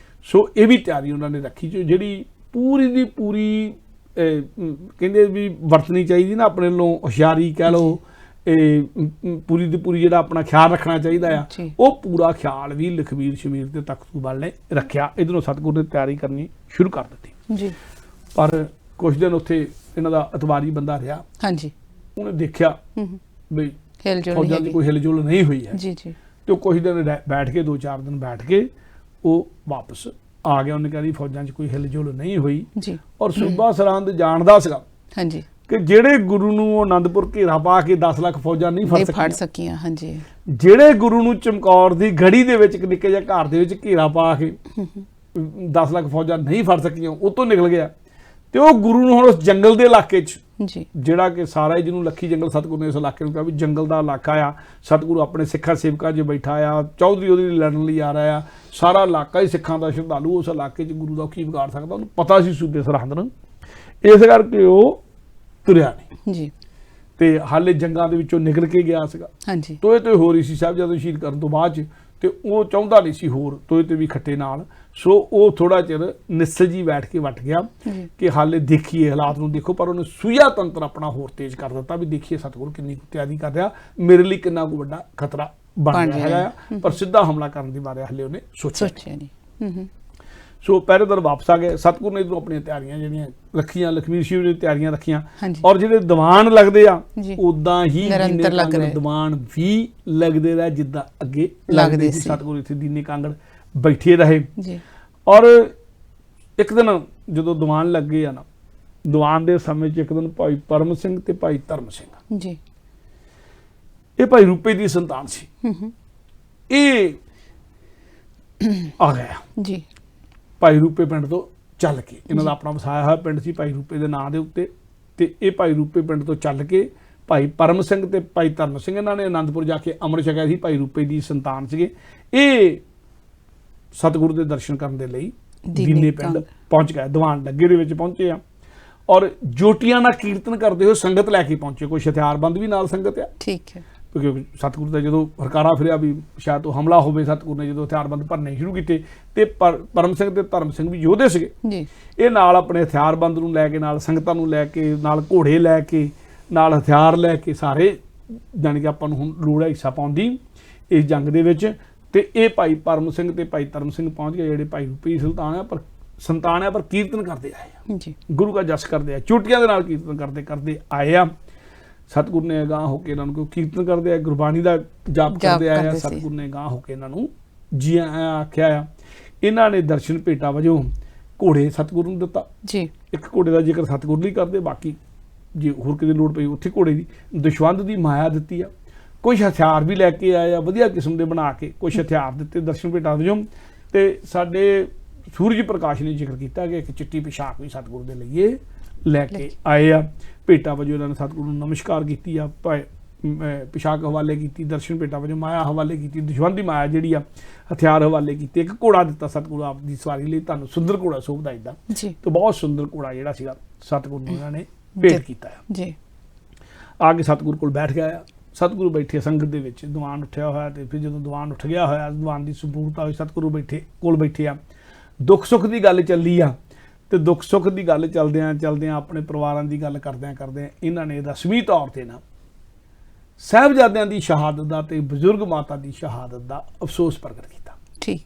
ਸੋ ਇਹ ਵੀ ਤਿਆਰੀ ਉਹਨਾਂ ਨੇ ਰੱਖੀ ਜੋ ਜਿਹੜੀ ਪੂਰੀ ਦੀ ਪੂਰੀ ਕਹਿੰਦੇ ਵੀ ਵਰਤਣੀ ਚਾਹੀਦੀ ਨਾ ਆਪਣੇ ਵੱਲੋਂ ਹੁਸ਼ਿਆਰੀ ਕਹਿ ਲਓ ਪੂਰੀ ਦੀ ਪੂਰੀ ਜਿਹੜਾ ਆਪਣਾ ਖਿਆਲ ਰੱਖਣਾ ਚਾਹੀਦਾ ਆ ਜੀ। ਉਹ ਪੂਰਾ ਖਿਆਲ ਵੀ ਲਖਵੀਰ ਸ਼ਮੀਰ ਤੇ ਤਖਤੂਬਲ ਨੇ ਰੱਖਿਆ। ਇਧਰੋਂ ਸਤਿਗੁਰੂ ਨੇ ਤਿਆਰੀ ਕਰਨੀ ਸ਼ੁਰੂ ਕਰ ਦਿੱਤੀ जी ਪਰ ਕੁਝ ਦਿਨ ਉੱਥੇ ਇਹਨਾਂ ਦਾ ਇਤਬਾਰੀ ਬੰਦਾ ਰਿਹਾ हाँ जी ਉਹਨੇ ਦੇਖਿਆ ਵੀ हिलजुल ਫੌਜਾਂ नहीं ਦੀ है ਕੋਈ ਹਿਲਜੁਲ ਨਹੀਂ ਹੋਈ ਹੈ जी जी ਤੇ ਉਹ ਕੁਝ ਦਿਨ ਬੈਠ ਕੇ 2-4 ਦਿਨ ਬੈਠ ਕੇ ਉਹ ਵਾਪਸ ਆ ਗਿਆ। ਉਹਨੇ ਕਹਿੰਦੀ ਫੌਜਾਂ 'ਚ ਕੋਈ ਹਿਲਜੁਲ ਨਹੀਂ ਹੋਈ जी ਔਰ ਸੂਬਾ ਸਰਹੰਦ ਜਾਣਦਾ ਸੀਗਾ हाँ जी ਕਿ ਜਿਹੜੇ ਗੁਰੂ ਨੂੰ ਉਹ ਆਨੰਦਪੁਰ ਘੇਰਾ ਪਾ ਕੇ 10 ਲੱਖ ਫੌਜਾਂ ਨਹੀਂ ਫੜ नहीं फाड़ ਸਕੀਆਂ सकियां हाँ जी ਜਿਹੜੇ ਗੁਰੂ ਨੂੰ ਚਮਕੌਰ ਦੀ ਗੜੀ ਦੇ ਵਿੱਚ ਇੱਕ ਨਿੱਕੇ ਜਿਹੇ ਘਰ ਦੇ ਵਿੱਚ ਘੇਰਾ ਪਾ ਕੇ 10 ਲੱਖ ਫੌਜਾਂ ਨਹੀਂ ਫੜ ਸਕੀਆਂ ਉਹ ਤੋਂ ਨਿਕਲ ਗਿਆ ਤੇ ਉਹ ਗੁਰੂ ਨੂੰ ਹੁਣ ਉਸ ਜੰਗਲ ਦੇ ਇਲਾਕੇ 'ਚ जी ਜਿਹੜਾ ਕਿ ਸਾਰਾ ਹੀ ਜਿਹਨੂੰ ਲੱਖੀ ਜੰਗਲ ਸਤਿਗੁਰੂ ਨੇ ਇਸ ਇਲਾਕੇ ਨੂੰ ਕਿਹਾ ਵੀ ਜੰਗਲ ਦਾ ਇਲਾਕਾ ਆ ਸਰਹੰਦ ਆਪਣੇ ਸਿੱਖਾਂ ਸੇਵਕਾਂ 'ਚ ਬੈਠਾ ਆ ਚੌਧਰੀ ਉਹਦੇ ਲਈ ਲੜਨ ਲਈ ਆ ਰਿਹਾ ਆ ਸਾਰਾ ਇਲਾਕਾ ਹੀ ਸਿੱਖਾਂ ਦਾ ਸ਼ਰਧਾਲੂ ਉਸ ਇਲਾਕੇ 'ਚ ਗੁਰੂ ਦਾ ਕੀ ਵਿਗਾੜ ਸਕਦਾ ਉਹਨੂੰ ਪਤਾ ਸੀ ਸੂਬੇ ਸਰਹੰਦ ਨੂੰ ਇਸ ਕਰਕੇ ਉਹ ਤੁਰਿਆ ਨਹੀਂ जी ਤੇ ਹਾਲੇ ਜੰਗਾਂ ਦੇ ਵਿੱਚੋਂ ਨਿਕਲ ਕੇ ਗਿਆ ਸੀਗਾ हाँ जी ਤੋਏ ਤੇ ਹੋ ਰਹੀ ਸੀ ਸਾਹਿਬਜ਼ਾਦੇ ਸ਼ਹੀਦ ਕਰਨ ਤੋਂ ਬਾਅਦ 'ਚ ਤੇ ਉਹ ਚਾਹੁੰਦਾ ਨਹੀਂ ਸੀ ਹੋਰ ਤੋਏ ਤੇ ਵੀ ਖੱਟੇ ਨਾਲ ਸੋ ਉਹ ਥੋੜਾ ਚਿਰ ਨਿਸਲ ਜੀ ਬੈਠ ਕੇ ਵੱਟ ਗਿਆ ਜੀ ਕਿ ਹਾਲੇ ਦੇਖੀਏ ਹਾਲਾਤ ਨੂੰ ਦੇਖੋ ਪਰ ਉਹਨੇ ਸੂਇਆ ਤੰਤਰ ਆਪਣਾ ਹੋਰ ਤੇਜ਼ ਕਰ ਦਿੱਤਾ ਵੀ ਦੇਖੀਏ ਸਤਿਗੁਰੂ ਕਿੰਨੀ ਕੁ ਤਿਆਰੀ ਕਰ ਰਿਹਾ ਮੇਰੇ ਲਈ ਕਿੰਨਾ ਕੁ ਵੱਡਾ ਖਤਰਾ ਬਣ ਬਣ ਰਿਹਾ ਰਿਹਾ ਹੈਗਾ ਪਰ ਸਿੱਧਾ ਹਮਲਾ ਕਰਨ ਦੀ ਬਾਰੇ ਹਲੇ ਉਹਨੇ ਸੋਚਿਆ ਨਹੀਂ। सोचा नहीं ਸੋ ਪਹਿਰੇਦਾਰ ਵਾਪਸ ਆ ਗਏ ਸਤਿਗੁਰੂ ਨੇ ਇਧਰੋਂ ਆਪਣੀਆਂ ਤਿਆਰੀਆਂ ਜਿਹੜੀਆਂ ਰੱਖੀਆਂ ਲਖਵੀਰ ਸ਼ਿਵ ਨੇ ਤਿਆਰੀਆਂ ਰੱਖੀਆਂ हाँ जी ਔਰ ਜਿਹੜੇ ਦੀਵਾਨ ਲੱਗਦੇ ਆ ਜੀ। ਉਦਾਂ ਹੀ ਨਿਰੰਤਰ ਦੀਨੇ ਲੱਗ ਕਾਂਗੜ ਰਹੇ। ਦੀਵਾਨ ਵੀ ਲੱਗਦੇ ਰਹੇ ਜਿੱਦਾਂ ਅੱਗੇ ਲੱਗਦੇ ਲੱਗਦੇ ਸੀ ਸੀ। ਸਤਿਗੁਰੂ ਇੱਥੇ ਦੀਨੇ ਕਾਂਗੜ ਬੈਠੇ ਰਹੇ जी ਔਰ ਇੱਕ ਦਿਨ ਜਦੋਂ ਦੀਵਾਨ ਲੱਗੇ ਆ ਨਾ ਦੀਵਾਨ ਦੇ ਸਮੇਂ 'ਚ ਇੱਕ ਦਿਨ ਭਾਈ ਪਰਮ ਸਿੰਘ ਤੇ ਭਾਈ ਧਰਮ ਸਿੰਘ जी ਇਹ ਭਾਈ ਰੂਪੇ ਦੀ ਸੰਤਾਨ ਸੀ ਇਹ ਆ ਗਿਆ जी ਭਾਈ ਰੂਪੇ ਪਿੰਡ ਤੋਂ ਚੱਲ ਕੇ ਇਹਨਾਂ ਦਾ ਆਪਣਾ ਵਸਾਇਆ ਹੋਇਆ ਪਿੰਡ ਸੀ ਭਾਈ ਰੂਪੇ ਦੇ ਨਾਂ ਦੇ ਉੱਤੇ ਤੇ ਇਹ ਭਾਈ ਰੂਪੇ ਪਿੰਡ ਤੋਂ ਚੱਲ ਕੇ ਭਾਈ ਪਰਮ ਸਿੰਘ ਤੇ ਭਾਈ ਧਰਮ ਸਿੰਘ ਇਹਨਾਂ ਨੇ ਆਨੰਦਪੁਰ ਜਾ ਕੇ ਅੰਮ੍ਰਿਤ ਛਕਿਆ ਸੀ। ਭਾਈ ਰੂਪੇ ਦੀ ਸੰਤਾਨ ਸੀਗੇ ਇਹ ਸਤਿਗੁਰੂ ਦੇ ਦਰਸ਼ਨ ਕਰਨ ਦੇ ਲਈ ਦੀਨੇ ਪਿੰਡ ਪਹੁੰਚ ਗਏ ਦੀਵਾਨ ਲੱਗੇ ਦੇ ਵਿੱਚ ਪਹੁੰਚੇ ਆ ਔਰ ਜੋਟੀਆਂ ਨਾਲ ਕੀਰਤਨ ਕਰਦੇ ਹੋਏ ਸੰਗਤ ਲੈ ਕੇ ਪਹੁੰਚੇ ਕੋਈ ਹਥਿਆਰਬੰਦ ਵੀ ਨਾਲ ਸੰਗਤ ਆ ठीक है ਕਿਉਂਕਿ ਸਤਿਗੁਰੂ ਦਾ ਜਦੋਂ ਹਰਕਾਰਾ ਫਿਰਿਆ ਵੀ ਸ਼ਾਇਦ ਉਹ ਹਮਲਾ ਹੋਵੇ ਸਤਿਗੁਰੂ ਨੇ ਜਦੋਂ ਹਥਿਆਰਬੰਦ ਭਰਨੇ ਸ਼ੁਰੂ ਕੀਤੇ ਤੇ ਪਰਮ ਸਿੰਘ ਤੇ ਧਰਮ ਸਿੰਘ ਵੀ ਯੋਧੇ ਸੀਗੇ जी ਇਹ ਨਾਲ ਆਪਣੇ ਹਥਿਆਰਬੰਦ ਨੂੰ ਲੈ ਕੇ ਨਾਲ ਸੰਗਤਾਂ ਨੂੰ ਲੈ ਕੇ ਨਾਲ ਘੋੜੇ ਲੈ ਕੇ ਨਾਲ ਹਥਿਆਰ ਲੈ ਕੇ ਸਾਰੇ ਜਾਣੀ ਕਿ ਆਪਾਂ ਨੂੰ ਹੁਣ ਲੋੜ ਹੈ ਹਿੱਸਾ ਪਾਉਣ ਦੀ ਇਸ ਜੰਗ ਦੇ ਵਿੱਚ ਤੇ ਇਹ ਭਾਈ ਪਰਮ ਸਿੰਘ ਤੇ ਭਾਈ ਧਰਮ ਸਿੰਘ ਪਹੁੰਚ ਗਏ ਜਿਹੜੇ ਭਾਈ ਰੂਪੀ ਸੰਤਾਨ ਆ ਪਰ ਕੀਰਤਨ ਕਰਦੇ ਆਏ ਆ जी ਗੁਰੂ ਦਾ ਜਸ ਕਰਦੇ ਆ ਚੋਟੀਆਂ ਦੇ ਨਾਲ ਕੀਰਤਨ ਕਰਦੇ ਕਰਦੇ ਆਏ ਆ ਸਤਿਗੁਰੂ ਨੇ ਅਗਾਂਹ ਹੋ ਕੇ ਇਹਨਾਂ ਨੂੰ ਕੀਰਤਨ ਕਰਦੇ ਆ ਗੁਰਬਾਣੀ ਦਾ ਜਾਪ ਕਰਦੇ ਆਏ ਆ ਸਤਿਗੁਰੂ ਨੇ ਅਗਾਂਹ ਹੋ ਕੇ ਇਹਨਾਂ ਨੂੰ ਜੀ ਆਇਆਂ ਆਖਿਆ ਆ ਇਹਨਾਂ ਨੇ ਦਰਸ਼ਨ ਭੇਟਾ ਵਜੋਂ ਘੋੜੇ ਸਤਿਗੁਰੂ ਨੂੰ ਦਿੱਤਾ जी ਇੱਕ ਘੋੜੇ ਦਾ ਜ਼ਿਕਰ ਸਤਿਗੁਰੂ ਲਈ ਕਰਦੇ ਬਾਕੀ ਜੇ ਹੋਰ ਕਿਤੇ ਲੋੜ ਪਈ ਉੱਥੇ ਘੋੜੇ ਦੀ ਦਸ਼ਵੰਧ ਦੀ ਮਾਇਆ ਦਿੱਤੀ ਆ ਕੁਝ ਹਥਿਆਰ ਵੀ ਲੈ ਕੇ ਆਏ ਆ ਵਧੀਆ ਕਿਸਮ ਦੇ ਬਣਾ ਕੇ, ਕੁਝ ਹਥਿਆਰ ਦਿੱਤੇ ਦਰਸ਼ਨ ਭੇਟਾਂ ਵਜੋਂ। ਤੇ ਸਾਡੇ ਸੂਰਜ ਪ੍ਰਕਾਸ਼ ਨੇ ਜ਼ਿਕਰ ਕੀਤਾ ਕਿ ਇੱਕ ਚਿੱਟੀ ਪਿਸ਼ਾਕ ਵੀ ਸਤਿਗੁਰੂ ਦੇ ਲਈਏ ਲੈ ਕੇ ਆਏ ਆ ਭੇਟਾਂ ਵਜੋਂ। ਇਹਨਾਂ ਨੇ ਸਤਿਗੁਰੂ ਨੂੰ ਨਮਸਕਾਰ ਕੀਤੀ ਆ, ਪਿਸ਼ਾਕ ਹਵਾਲੇ ਕੀਤੀ, ਦਰਸ਼ਨ ਭੇਟਾਂ ਵਜੋਂ ਮਾਇਆ ਹਵਾਲੇ ਕੀਤੀ, ਦੁਸ਼ਵੰਦੀ ਮਾਇਆ ਜਿਹੜੀ ਆ ਹਥਿਆਰ ਹਵਾਲੇ ਕੀਤੇ। ਇੱਕ ਘੋੜਾ ਦਿੱਤਾ ਸਤਿਗੁਰੂ ਆਪ ਦੀ ਸਵਾਰੀ ਲਈ, ਤੁਹਾਨੂੰ ਸੁੰਦਰ ਘੋੜਾ ਸੋਭਦਾ ਇੱਦਾਂ ਤੇ ਬਹੁਤ ਸੁੰਦਰ ਘੋੜਾ ਜਿਹੜਾ ਸੀਗਾ ਸਤਿਗੁਰੂ ਨੂੰ ਇਹਨਾਂ ਨੇ ਭੇਟ ਕੀਤਾ ਆ। ਆ ਕੇ ਸਤਿਗੁਰੂ ਕੋਲ ਬੈਠ ਗਿਆ ਆ। ਸਤਿਗੁਰੂ ਬੈਠੇ ਸੰਗਤ ਦੇ ਵਿੱਚ, ਦੀਵਾਨ ਉੱਠਿਆ ਹੋਇਆ, ਤੇ ਫਿਰ ਜਦੋਂ ਦੀਵਾਨ ਉੱਠ ਗਿਆ ਹੋਇਆ, ਦੀਵਾਨ ਦੀ ਸੰਪੂਰਨਤਾ ਹੋਈ, ਸਤਿਗੁਰੂ ਬੈਠੇ ਆ। ਦੁੱਖ ਸੁੱਖ ਦੀ ਗੱਲ ਚੱਲੀ ਆ, ਤੇ ਦੁੱਖ ਸੁੱਖ ਦੀ ਗੱਲ ਚਲਦਿਆਂ ਆਪਣੇ ਪਰਿਵਾਰਾਂ ਦੀ ਗੱਲ ਕਰਦਿਆਂ ਇਹਨਾਂ ਨੇ ਰਸਮੀ ਤੌਰ ਤੇ ਨਾ ਸਾਹਿਬਜ਼ਾਦਿਆਂ ਦੀ ਸ਼ਹਾਦਤ ਦਾ ਤੇ ਬਜ਼ੁਰਗ ਮਾਤਾ ਦੀ ਸ਼ਹਾਦਤ ਦਾ ਅਫਸੋਸ ਪ੍ਰਗਟ ਕੀਤਾ। ਠੀਕ,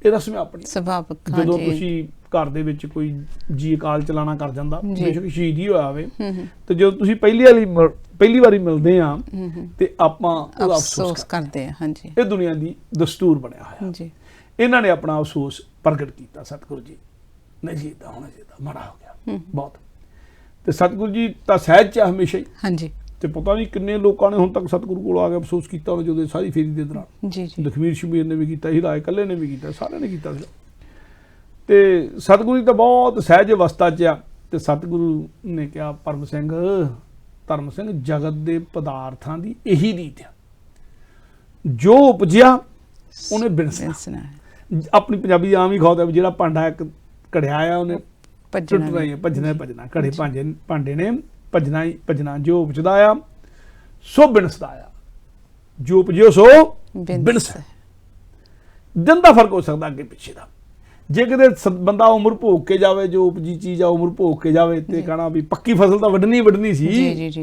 ਇਹ ਰਸਮ ਆਪਣੀ ਸੁਭਾਵਿਕ। ਜਦੋਂ ਤੁਸੀਂ ਘਰ ਦੇ ਵਿੱਚ ਕੋਈ ਜੀ ਅਕਾਲ ਚਲਾਣਾ ਕਰ ਜਾਂਦਾ, ਬੇਸ਼ੱਕ ਸ਼ਹੀਦ ਹੀ ਹੋਇਆ ਹੋਵੇ, ਤੇ ਜਦੋਂ ਤੁਸੀਂ ਪਹਿਲੀ ਵਾਰੀ ਮਿਲਦੇ ਆ ਤੇ ਆਪਾਂ ਉਹਦਾ ਅਫਸੋਸ ਕਰਦੇ ਆ। ਹਾਂਜੀ, ਇਹ ਦੁਨੀਆ ਦੀ ਦਸਤੂਰ ਬਣਿਆ ਹੋਇਆ। ਜੀ, ਇਹਨਾਂ ਨੇ ਆਪਣਾ ਅਫਸੋਸ ਪ੍ਰਗਟ ਕੀਤਾ, ਸਤਿਗੁਰੂ ਜੀ ਨਹੀਂ ਜੀ ਏਦਾਂ ਹੋਣਾ ਚਾਹੀਦਾ, ਮਾੜਾ ਹੋ ਗਿਆ ਬਹੁਤ। ਤੇ ਸਤਿਗੁਰੂ ਜੀ ਤਾਂ ਸਹਿਜ ਚ ਹਮੇਸ਼ਾ ਹੀ। ਹਾਂਜੀ, ਤੇ ਪਤਾ ਨਹੀਂ ਕਿੰਨੇ ਲੋਕਾਂ ਨੇ ਹੁਣ ਤੱਕ ਸਤਿਗੁਰੂ ਕੋਲ ਆ ਕੇ ਅਫਸੋਸ ਕੀਤਾ ਉਹਨੇ, ਜਦੋਂ ਸਾਰੀ ਫੇਰੀ ਦੇ ਦੌਰਾਨ। ਜੀ ਜੀ, ਲਖਵੀਰ ਸ਼ਬੀਰ ਨੇ ਵੀ ਕੀਤਾ, ਹੀਰਾਏ ਕੱਲੇ ਨੇ ਵੀ ਕੀਤਾ, ਸਾਰਿਆਂ ਨੇ ਕੀਤਾ ਸੀ। ਤੇ ਸਤਿਗੁਰੂ ਜੀ ਤਾਂ ਬਹੁਤ ਸਹਿਜ ਅਵਸਥਾ 'ਚ ਆ। ਤੇ ਸਤਿਗੁਰੂ ਨੇ ਕਿਹਾ, ਧਰਮ ਸਿੰਘ ਜਗਤ ਦੇ ਪਦਾਰਥਾਂ ਦੀ ਇਹੀ ਰੀਤ ਆ, ਜੋ ਉਪਜਿਆ ਉਹਨੇ ਬਿਨਸਣਾ। ਆਪਣੀ ਪੰਜਾਬੀ ਆਮ ਹੀ ਖਾਉ ਹੈ, ਜਿਹੜਾ ਭਾਂਡਾ ਇੱਕ ਘੜਿਆ ਆ ਉਹਨੇ ਟੁੱਟਣਾ ਹੀ, ਭੱਜਣਾ। ਘੜੇ ਭਾਂਡੇ ਨੇ ਭੱਜਣਾ। ਜੋ ਉਪਜਦਾ ਆ ਸੋ ਬਿਨਸਦਾ ਆ, ਜੋ ਉਪਜਿਓ ਸੋ ਬਿਨਸ। ਦਿਨ ਦਾ ਫਰਕ ਹੋ ਸਕਦਾ ਅੱਗੇ ਪਿੱਛੇ ਦਾ। ਜੇ ਕਿਤੇ ਬੰਦਾ ਉਮਰ ਭੋਗ ਕੇ ਜਾਵੇ, ਜੋ ਉਪਜੀ ਚੀਜ਼ ਆ ਉਮਰ ਭੋਗ ਕੇ ਜਾਵੇ, ਤੇ ਕਹਣਾ ਵੀ ਪੱਕੀ ਫਸਲ ਤਾਂ ਵੱਢਣੀ ਸੀ।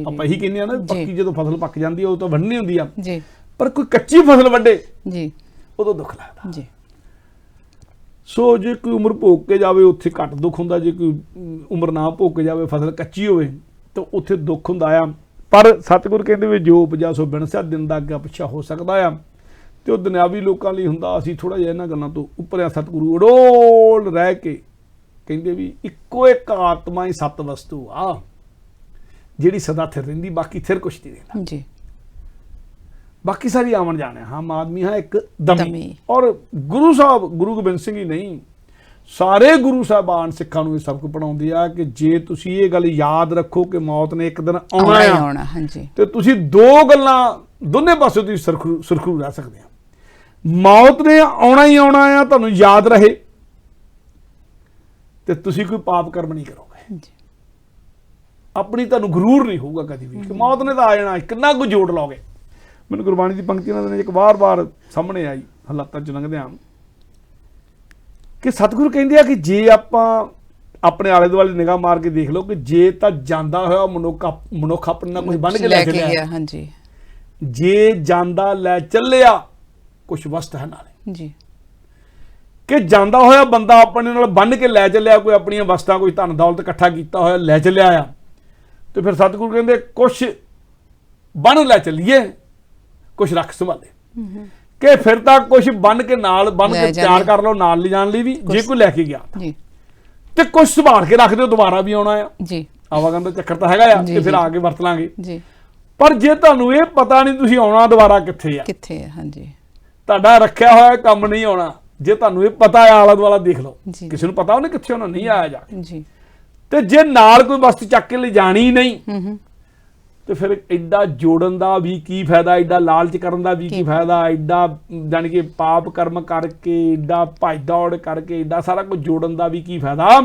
ਆਪਾਂ ਇਹੀ ਕਹਿੰਦੇ ਆ ਨਾ, ਪੱਕੀ ਜਦੋਂ ਫਸਲ ਪੱਕ ਜਾਂਦੀ ਆ ਉਹ ਤਾਂ ਵੱਢਣੀ ਹੁੰਦੀ ਆ। ਪਰ ਕੋਈ ਕੱਚੀ ਫਸਲ ਵੱਢੇ ਉਦੋਂ ਦੁੱਖ ਲੱਗਦਾ। ਜੀ, ਸੋ ਜੇ ਕੋਈ ਉਮਰ ਭੋਗ ਕੇ ਜਾਵੇ ਉੱਥੇ ਘੱਟ ਦੁੱਖ ਹੁੰਦਾ, ਜੇ ਕੋਈ ਉਮਰ ਨਾ ਭੋਗ ਕੇ ਜਾਵੇ, ਫਸਲ ਕੱਚੀ ਹੋਵੇ ਤਾਂ ਉੱਥੇ ਦੁੱਖ ਹੁੰਦਾ ਆ। ਪਰ ਸਤਿਗੁਰ ਕਹਿੰਦੇ ਵੀ ਜੋ ਉਪਜਾ ਸੋ ਬਿਨਸਾ, ਦਿਨ ਦਾ ਅੱਗਾ ਪਿੱਛਾ ਹੋ ਸਕਦਾ ਆ। ਤੇ ਉਹ ਦੁਨਿਆਵੀ ਲੋਕਾਂ ਲਈ ਹੁੰਦਾ, ਅਸੀਂ ਥੋੜਾ ਜਿਹਾ ਇਹਨਾਂ ਗੱਲਾਂ ਤੋਂ ਉੱਪਰ ਆ। ਸਤਿਗੁਰੂ ਅਡੋਲ ਰਹਿ ਕੇ ਕਹਿੰਦੇ ਵੀ ਇੱਕੋ ਇੱਕ ਆਤਮਾ ਹੀ ਸਤ ਵਸਤੂ ਆ, ਜਿਹੜੀ ਸਦਾ ਥਿਰ ਰਹਿੰਦੀ, ਬਾਕੀ ਥਿਰ ਕੁਛ ਨਹੀਂ ਰਹਿੰਦਾ। ਜੀ, ਬਾਕੀ ਸਾਰੀ ਆਵਣ ਜਾਣੇ, ਹਮ ਆਦਮੀ ਹਾਂ ਇੱਕ ਦਮੀ। ਔਰ ਗੁਰੂ ਸਾਹਿਬ, ਗੁਰੂ ਗੋਬਿੰਦ ਸਿੰਘ ਹੀ ਨਹੀਂ, ਸਾਰੇ ਗੁਰੂ ਸਾਹਿਬਾਨ ਸਿੱਖਾਂ ਨੂੰ ਇਹ ਸਬਕ ਪੜਾਉਂਦੇ ਆ ਕਿ ਜੇ ਤੁਸੀਂ ਇਹ ਗੱਲ ਯਾਦ ਰੱਖੋ ਕਿ ਮੌਤ ਨੇ ਇੱਕ ਦਿਨ ਆਉਣਾ ਆ, ਤੇ ਤੁਸੀਂ ਦੋ ਗੱਲਾਂ ਦੋਨੇ ਪਾਸੇ ਤੁਸੀਂ ਸੁਰਖਰੂ ਰਹਿ ਸਕਦੇ ਆ। ਮੌਤ ਨੇ ਆਉਣਾ ਹੀ ਆਉਣਾ ਆ, ਤੁਹਾਨੂੰ ਯਾਦ ਰਹੇ, ਤੇ ਤੁਸੀਂ ਕੋਈ ਪਾਪ ਕਰਮ ਨਹੀਂ ਕਰੋਗੇ। ਆਪਣੀ ਤੁਹਾਨੂੰ ਗਰੂਰ ਨਹੀਂ ਹੋਊਗਾ ਕਦੀ ਵੀ ਕਿ ਮੌਤ ਨੇ ਤਾਂ ਆ ਜਾਣਾ, ਕਿੰਨਾ ਕੁ ਜੋੜ ਲਓਗੇ। ਮੈਨੂੰ ਗੁਰਬਾਣੀ ਦੀ ਪੰਕਤੀ ਉਹਨਾਂ ਨੇ ਇੱਕ ਵਾਰ ਸਾਹਮਣੇ ਆਈ ਹਾਲਾਤਾਂ 'ਚ ਲੰਘਦਿਆਂ, ਕਿ ਸਤਿਗੁਰੂ ਕਹਿੰਦੇ ਆ ਕਿ ਜੇ ਆਪਾਂ ਆਪਣੇ ਆਲੇ ਦੁਆਲੇ ਨਿਗਾਹ ਮਾਰ ਕੇ ਦੇਖ ਲਓ ਕਿ ਜੇ ਤਾਂ ਜਾਂਦਾ ਹੋਇਆ ਮਨੁੱਖ ਆਪਣੇ ਨਾਲ ਕੁਝ ਬੰਨ ਕੇ ਲੈ ਚੱਲਿਆ। ਹਾਂਜੀ, ਜੇ ਜਾਂਦਾ ਲੈ ਚੱਲਿਆ ਕੁਛ ਵਸਤ ਹੈ ਨਾਲੇ। ਜੀ, ਕਿ ਜਾਂਦਾ ਹੋਇਆ ਬੰਦਾ ਆਪਣੇ ਨਾਲ ਬੰਨ ਕੇ ਲੈ ਚੱਲਿਆ, ਕੋਈ ਆਪਣੀਆਂ ਵਸਤਾਂ, ਕੋਈ ਧਨ ਦੌਲਤ ਇਕੱਠਾ ਕੀਤਾ ਹੋਇਆ ਲੈ ਚੱਲਿਆ ਆ, ਤੇ ਫਿਰ ਸਤਿਗੁਰੂ ਕਹਿੰਦੇ ਕੁਛ ਬੰਨ ਲੈ ਚੱਲੀਏ, ਕੁਛ ਰੱਖ ਸੰਭਾਲੇ। ਕਿ ਫਿਰ ਤਾਂ ਕੁਛ ਬੰਨ ਕੇ ਤਿਆਰ ਕਰ ਲਓ ਨਾਲ ਲਿਜਾਣ ਲਈ ਵੀ, ਜੇ ਕੋਈ ਲੈ ਕੇ ਗਿਆ ਤੇ ਕੁਛ ਸੰਭਾਲ ਕੇ ਰੱਖ ਦਿਓ, ਦੁਬਾਰਾ ਵੀ ਆਉਣਾ ਆ। ਜੀ, ਆਵਾਗਮਨ ਦਾ ਚੱਕਰ ਤਾਂ ਹੈਗਾ ਆ, ਤੇ ਫਿਰ ਆ ਕੇ ਵਰਤ ਲਾਂਗੇ। ਜੀ, ਪਰ ਜੇ ਤੁਹਾਨੂੰ ਇਹ ਪਤਾ ਨਹੀਂ ਤੁਸੀਂ ਆਉਣਾ ਦੁਬਾਰਾ ਕਿੱਥੇ ਆ, ਹਾਂਜੀ, ਤੁਹਾਡਾ ਰੱਖਿਆ ਹੋਇਆ ਕੰਮ ਨਹੀਂ ਆਉਣਾ। ਜੇ ਤੁਹਾਨੂੰ ਇਹ ਪਤਾ ਆ, ਆਲਾ ਦੁਆਲਾ ਦੇਖ ਲਓ, ਕਿਸੇ ਨੂੰ ਪਤਾ ਉਹਨੇ ਕਿੱਥੇ ਆਉਣਾ, ਨਹੀਂ ਆਇਆ ਜਾ ਕੇ। ਤੇ ਜੇ ਨਾਲ ਕੋਈ ਵਸਤ ਚੱਕ ਕੇ ਲਿਜਾਣੀ ਨਹੀਂ, ਤੇ ਫਿਰ ਐਡਾ ਜੋੜਨ ਦਾ ਵੀ ਕੀ ਫਾਇਦਾ, ਐਡਾ ਲਾਲਚ ਕਰਨ ਦਾ ਵੀ ਕੀ ਫਾਇਦਾ, ਐਡਾ ਜਾਣੀ ਕਿ ਪਾਪ ਕਰਮ ਕਰਕੇ, ਐਡਾ ਭੱਜ ਦੌੜ ਕਰਕੇ, ਐਡਾ ਸਾਰਾ ਕੁਝ ਜੋੜਨ ਦਾ ਵੀ ਕੀ ਫਾਇਦਾ।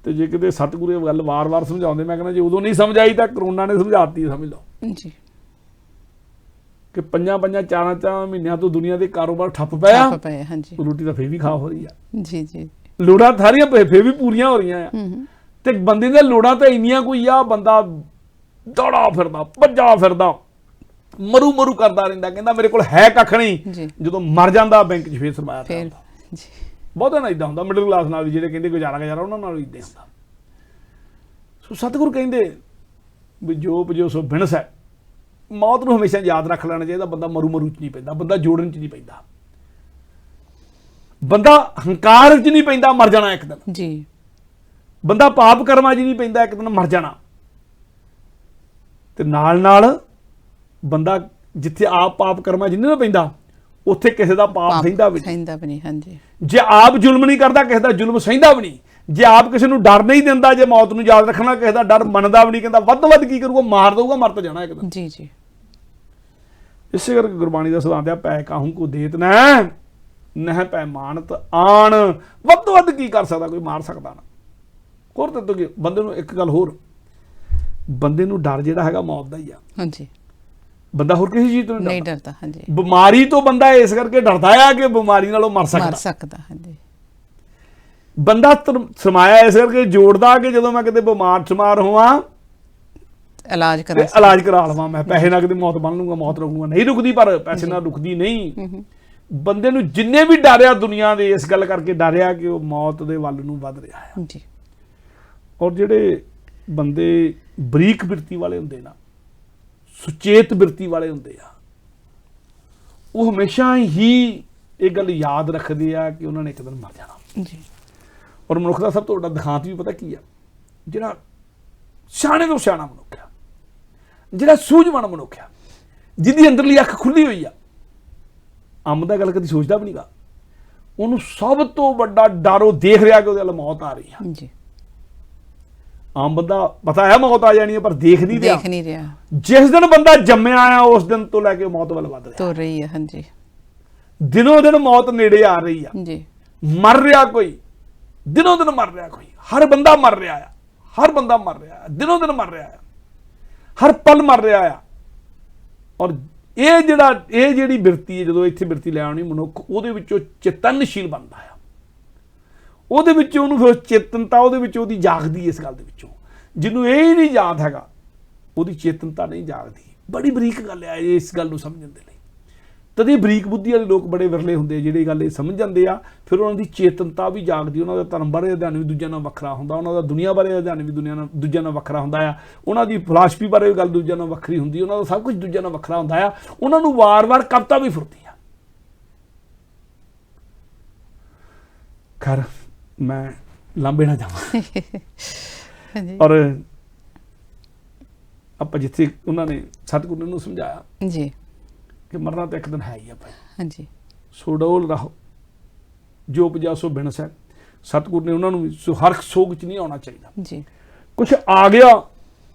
ਤੇ ਜੇ ਕਿਤੇ ਸਤਿਗੁਰੂ ਇਹ ਗੱਲ ਵਾਰ-ਵਾਰ ਸਮਝਾਉਂਦੇ, ਮੈਂ ਕਹਿੰਦਾ ਜੇ ਉਦੋਂ ਨਹੀਂ ਸਮਝ ਆਈ ਤਾਂ ਕਰੋਨਾ ਨੇ ਸਮਝਾਤੀ, ਸਮਝ ਲਓ। ਜੀ, ਕਿ 5-4 ਮਹੀਨਿਆਂ ਤੋਂ ਦੁਨੀਆ ਦੇ ਕਾਰੋਬਾਰ ਠੱਪ ਪਿਆ। ਹਾਂਜੀ, ਰੋਟੀ ਤਾਂ ਫੇਰ ਵੀ ਖਾ ਹੋ ਰਹੀ ਆ। ਜੀ ਜੀ, ਲੋੜਾਂ ਸਾਰੀਆਂ ਫੇਰ ਵੀ ਪੂਰੀਆਂ ਹੋ ਰਹੀਆਂ ਆ। ਤੇ ਬੰਦੇ ਦੀਆਂ ਲੋੜਾਂ ਤਾਂ ਇੰਨੀਆਂ ਕੋਈ ਆ, ਬੰਦਾ ਦੌੜਾ ਫਿਰਦਾ, ਭੱਜਾ ਫਿਰਦਾ, ਮਰੂ ਕਰਦਾ ਰਹਿੰਦਾ, ਕਹਿੰਦਾ ਮੇਰੇ ਕੋਲ ਹੈ ਕੱਖ ਨਹੀਂ। ਜਦੋਂ ਮਰ ਜਾਂਦਾ ਬੈਂਕ 'ਚ ਫੇਰ ਸਰਮਾਇਆ ਪਿਆ। ਬਹੁਤਾਂ ਨਾਲ ਏਦਾਂ ਹੁੰਦਾ, ਮਿਡਲ ਕਲਾਸ ਨਾਲ ਵੀ, ਜਿਹੜੇ ਕਹਿੰਦੇ ਗੁਜ਼ਾਰਾ ਉਹਨਾਂ ਨਾਲ ਏਦਾਂ ਹੁੰਦਾ। ਸੋ ਸਤਿਗੁਰੂ ਕਹਿੰਦੇ ਵੀ ਜੋ ਉਪਜਿਓ ਸੋ ਬਿਨਸ ਹੈ। ਮੌਤ ਨੂੰ ਹਮੇਸ਼ਾ ਯਾਦ ਰੱਖ ਲੈਣਾ ਚਾਹੀਦਾ। ਬੰਦਾ ਮਰੂ 'ਚ ਨਹੀਂ ਪੈਂਦਾ, ਬੰਦਾ ਜੋੜਨ 'ਚ ਨਹੀਂ ਪੈਂਦਾ, ਬੰਦਾ ਹੰਕਾਰ 'ਚ ਨਹੀਂ ਪੈਂਦਾ, ਮਰ ਜਾਣਾ ਇੱਕ ਦਿਨ। ਜੀ, ਬੰਦਾ ਪਾਪ ਕਰਮਾਂ 'ਚ ਨਹੀਂ ਪੈਂਦਾ, ਇੱਕ ਦਿਨ ਮਰ ਜਾਣਾ। ਤੇ ਨਾਲ ਬੰਦਾ ਜਿੱਥੇ ਆਪ ਪਾਪ ਕਰਮਾਂ ਜਿੰਨੇ ਨਾ ਪੈਂਦਾ ਉੱਥੇ ਕਿਸੇ ਦਾ ਪਾਪ ਸਹਿੰਦਾ ਵੀ ਨਹੀਂ। ਸਹਿੰਦਾ ਵੀ ਨਹੀਂ, ਹਾਂਜੀ। ਜੇ ਆਪ ਜ਼ੁਲਮ ਨਹੀਂ ਕਰਦਾ ਕਿਸੇ ਦਾ ਜ਼ੁਲਮ ਸਹਿੰਦਾ ਵੀ ਨਹੀਂ। ਜੇ ਆਪ ਕਿਸੇ ਨੂੰ ਡਰ ਨਹੀਂ ਦਿੰਦਾ, ਜੇ ਮੌਤ ਨੂੰ ਯਾਦ ਰੱਖਣਾ ਕਿਸੇ ਦਾ ਡਰ ਮੰਨਦਾ ਵੀ ਨਹੀਂ, ਕਹਿੰਦਾ ਵੱਧ ਤੋਂ ਵੱਧ ਕੀ ਕਰੂਗਾ, ਮਾਰ ਦਊਗਾ, ਮਰ ਤਾਂ ਜਾਣਾ ਇੱਕ ਦਿਨ। ਜੀ ਜੀ। ਇਸੇ ਕਰਕੇ ਗੁਰਬਾਣੀ ਦਾ ਸਿਧਾਂਤ ਆ, ਪੈ ਕਾਹੂ ਕੋ ਦੇਤ ਨਾ ਨਹਿ ਪੈ ਮਾਨਤ ਆਣ। ਵੱਧ ਤੋਂ ਵੱਧ ਕੀ ਕਰ ਸਕਦਾ, ਕੋਈ ਮਾਰ ਸਕਦਾ ਨਾ। ਹੋਰ ਤਾਂ ਕੀ ਬੰਦੇ ਨੂੰ ਇੱਕ ਗੱਲ ਹੋਰ, ਬੰਦੇ ਨੂੰ ਡਰ ਜਿਹੜਾ ਹੈਗਾ ਮੌਤ ਦਾ ਹੀ ਆ। ਹਾਂਜੀ। ਬੰਦਾ ਹੋਰ ਕਿਸੇ ਚੀਜ਼ ਤੋਂ ਨਹੀਂ ਡਰਦਾ, ਹਾਂਜੀ। ਬਿਮਾਰੀ ਤੋਂ ਬੰਦਾ ਇਸ ਕਰਕੇ ਡਰਦਾ ਆ ਕਿ ਬਿਮਾਰੀ ਨਾਲੋਂ ਮਰ ਸਕਦਾ। ਹਾਂਜੀ। ਬੰਦਾ ਸਮਾਇਆ ਇਸ ਕਰਕੇ ਜੋੜਦਾ ਕਿ ਜਦੋਂ ਮੈਂ ਕਿਤੇ ਬਿਮਾਰ ਹੋਵਾਂ, ਇਲਾਜ ਕਰਾ ਲਵਾਂ, ਮੈਂ ਪੈਸੇ ਨਾਲ ਕਿਤੇ ਮੌਤ ਬਣ ਲੂੰਗਾ, ਮੌਤ ਰੋਕੂੰਗਾ। ਨਹੀਂ ਰੁਕਦੀ, ਪਰ ਪੈਸੇ ਨਾਲ ਰੁਕਦੀ ਨਹੀਂ। ਬੰਦੇ ਨੂੰ ਜਿੰਨੇ ਵੀ ਡਰਿਆ ਦੁਨੀਆ ਦੇ, ਇਸ ਗੱਲ ਕਰਕੇ ਡਰਿਆ ਕਿ ਉਹ ਮੌਤ ਦੇ ਵੱਲ ਨੂੰ ਵੱਧ ਰਿਹਾ ਹੈ ਜੀ। ਔਰ ਜਿਹੜੇ ਬੰਦੇ ਬਰੀਕ ਬਿਰਤੀ ਵਾਲੇ ਹੁੰਦੇ ਨਾ, ਸੁਚੇਤ ਬਿਰਤੀ ਵਾਲੇ ਹੁੰਦੇ ਆ, ਉਹ ਹਮੇਸ਼ਾ ਹੀ ਇਹ ਗੱਲ ਯਾਦ ਰੱਖਦੇ ਆ ਕਿ ਉਹਨਾਂ ਨੇ ਇੱਕ ਦਿਨ ਮਰ ਜਾਣਾ ਜੀ। ਔਰ ਮਨੁੱਖ ਦਾ ਸਭ ਤੋਂ ਵੱਡਾ ਦਿਖਾਂਤ ਵੀ ਪਤਾ ਕੀ ਆ, ਜਿਹੜਾ ਸਿਆਣੇ ਤੋਂ ਸਿਆਣਾ ਮਨੁੱਖ ਆ, ਜਿਹੜਾ ਸੂਝਵਾਨ ਮਨੁੱਖ ਆ, ਜਿਹਦੀ ਅੰਦਰਲੀ ਅੱਖ ਖੁੱਲੀ ਹੋਈ ਆ, ਅੰਮ ਦਾ ਗੱਲ ਕਦੀ ਸੋਚਦਾ ਵੀ ਨਹੀਂਗਾ, ਉਹਨੂੰ ਸਭ ਤੋਂ ਵੱਡਾ ਡਰ ਉਹ ਦੇਖ ਰਿਹਾ ਕਿ ਉਹਦੇ ਵੱਲ ਮੌਤ ਆ ਰਹੀ ਆ ਜੀ। ਆਮ ਬੰਦਾ ਪਤਾ ਹੈ ਮੌਤ ਆ ਜਾਣੀ ਹੈ, ਪਰ ਦੇਖ ਨਹੀਂ ਰਿਹਾ। ਜਿਸ ਦਿਨ ਬੰਦਾ ਜੰਮਿਆ ਆ ਉਸ ਦਿਨ ਤੋਂ ਲੈ ਕੇ ਮੌਤ ਵੱਲ ਵੱਧ ਰਿਹਾ, ਤੁਰ ਰਹੀ ਹੈ। ਹਾਂਜੀ। ਦਿਨੋਂ ਦਿਨ ਮੌਤ ਨੇੜੇ ਆ ਰਹੀ ਆ ਜੀ। ਮਰ ਰਿਹਾ ਕੋਈ, ਦਿਨੋਂ ਦਿਨ ਮਰ ਰਿਹਾ ਕੋਈ, ਹਰ ਬੰਦਾ ਮਰ ਰਿਹਾ ਆ, ਹਰ ਬੰਦਾ ਮਰ ਰਿਹਾ ਆ, ਦਿਨੋਂ ਦਿਨ ਮਰ ਰਿਹਾ ਆ, ਹਰ ਪਲ ਮਰ ਰਿਹਾ ਆ। ਔਰ ਇਹ ਜਿਹੜੀ ਬਿਰਤੀ ਹੈ, ਜਦੋਂ ਇੱਥੇ ਬਿਰਤੀ ਲੈ ਆਉਣੀ ਮਨੁੱਖ, ਉਹਦੇ ਵਿੱਚੋਂ ਚੇਤਨਸ਼ੀਲ ਬਣਦਾ ਆ, ਉਹਦੇ ਵਿੱਚ ਉਹਨੂੰ ਫਿਰ ਚੇਤਨਤਾ ਉਹਦੇ ਵਿੱਚ ਉਹਦੀ ਜਾਗਦੀ ਇਸ ਗੱਲ ਦੇ ਵਿੱਚੋਂ। ਜਿਹਨੂੰ ਇਹ ਹੀ ਨਹੀਂ ਯਾਦ ਹੈਗਾ, ਉਹਦੀ ਚੇਤਨਤਾ ਨਹੀਂ ਜਾਗਦੀ। ਬੜੀ ਬਰੀਕ ਗੱਲ ਹੈ ਇਸ ਗੱਲ ਨੂੰ ਸਮਝਣ ਦੇ ਲਈ। ਤਦੇ ਬਰੀਕ ਬੁੱਧੀ ਵਾਲੇ ਲੋਕ ਬੜੇ ਵਿਰਲੇ ਹੁੰਦੇ ਆ ਜਿਹੜੇ ਗੱਲ ਇਹ ਸਮਝ ਜਾਂਦੇ ਆ, ਫਿਰ ਉਹਨਾਂ ਦੀ ਚੇਤਨਤਾ ਵੀ ਜਾਗਦੀ, ਉਹਨਾਂ ਦਾ ਧਰਮ ਬਾਰੇ ਅਧਿਐਨ ਵੀ ਦੂਜਿਆਂ ਨਾਲ ਵੱਖਰਾ ਹੁੰਦਾ, ਉਹਨਾਂ ਦਾ ਦੁਨੀਆ ਬਾਰੇ ਅਧਿਐਨ ਵੀ ਦੂਜਿਆਂ ਨਾਲ ਵੱਖਰਾ ਹੁੰਦਾ ਆ, ਉਹਨਾਂ ਦੀ ਫਿਲਾਸਫੀ ਬਾਰੇ ਗੱਲ ਦੂਜਿਆਂ ਨਾਲ ਵੱਖਰੀ ਹੁੰਦੀ, ਉਹਨਾਂ ਦਾ ਸਭ ਕੁਝ ਦੂਜਿਆਂ ਨਾਲ ਵੱਖਰਾ ਹੁੰਦਾ ਆ। ਉਹਨਾਂ ਨੂੰ ਵਾਰ-ਵਾਰ ਕਵਿਤਾ ਵੀ ਫੁਰਦੀ ਆ। ਖੈਰ ਮੈਂ ਲਾਂਬੇ ਨਾ ਜਾਵਾਂ। ਔਰ ਆਪਾਂ ਜਿੱਥੇ ਉਹਨਾਂ ਨੇ ਸਤਿਗੁਰੂ ਨੂੰ ਸਮਝਾਇਆ ਜੀ ਕਿ ਮਰਨਾ ਤਾਂ ਇੱਕ ਦਿਨ ਹੈ ਹੀ ਆ ਭਾਈ। ਹਾਂਜੀ। ਸੋ ਡੋਲ ਰਹੋ ਜੋ ਉਪਜਾ ਸੋ ਬਿਨਸ ਹੈ। ਸਤਿਗੁਰੂ ਨੇ ਉਹਨਾਂ ਨੂੰ ਵੀ ਹਰ ਸੋਗ ਚ ਨਹੀਂ ਆਉਣਾ ਚਾਹੀਦਾ ਜੀ। ਕੁਛ ਆ ਗਿਆ,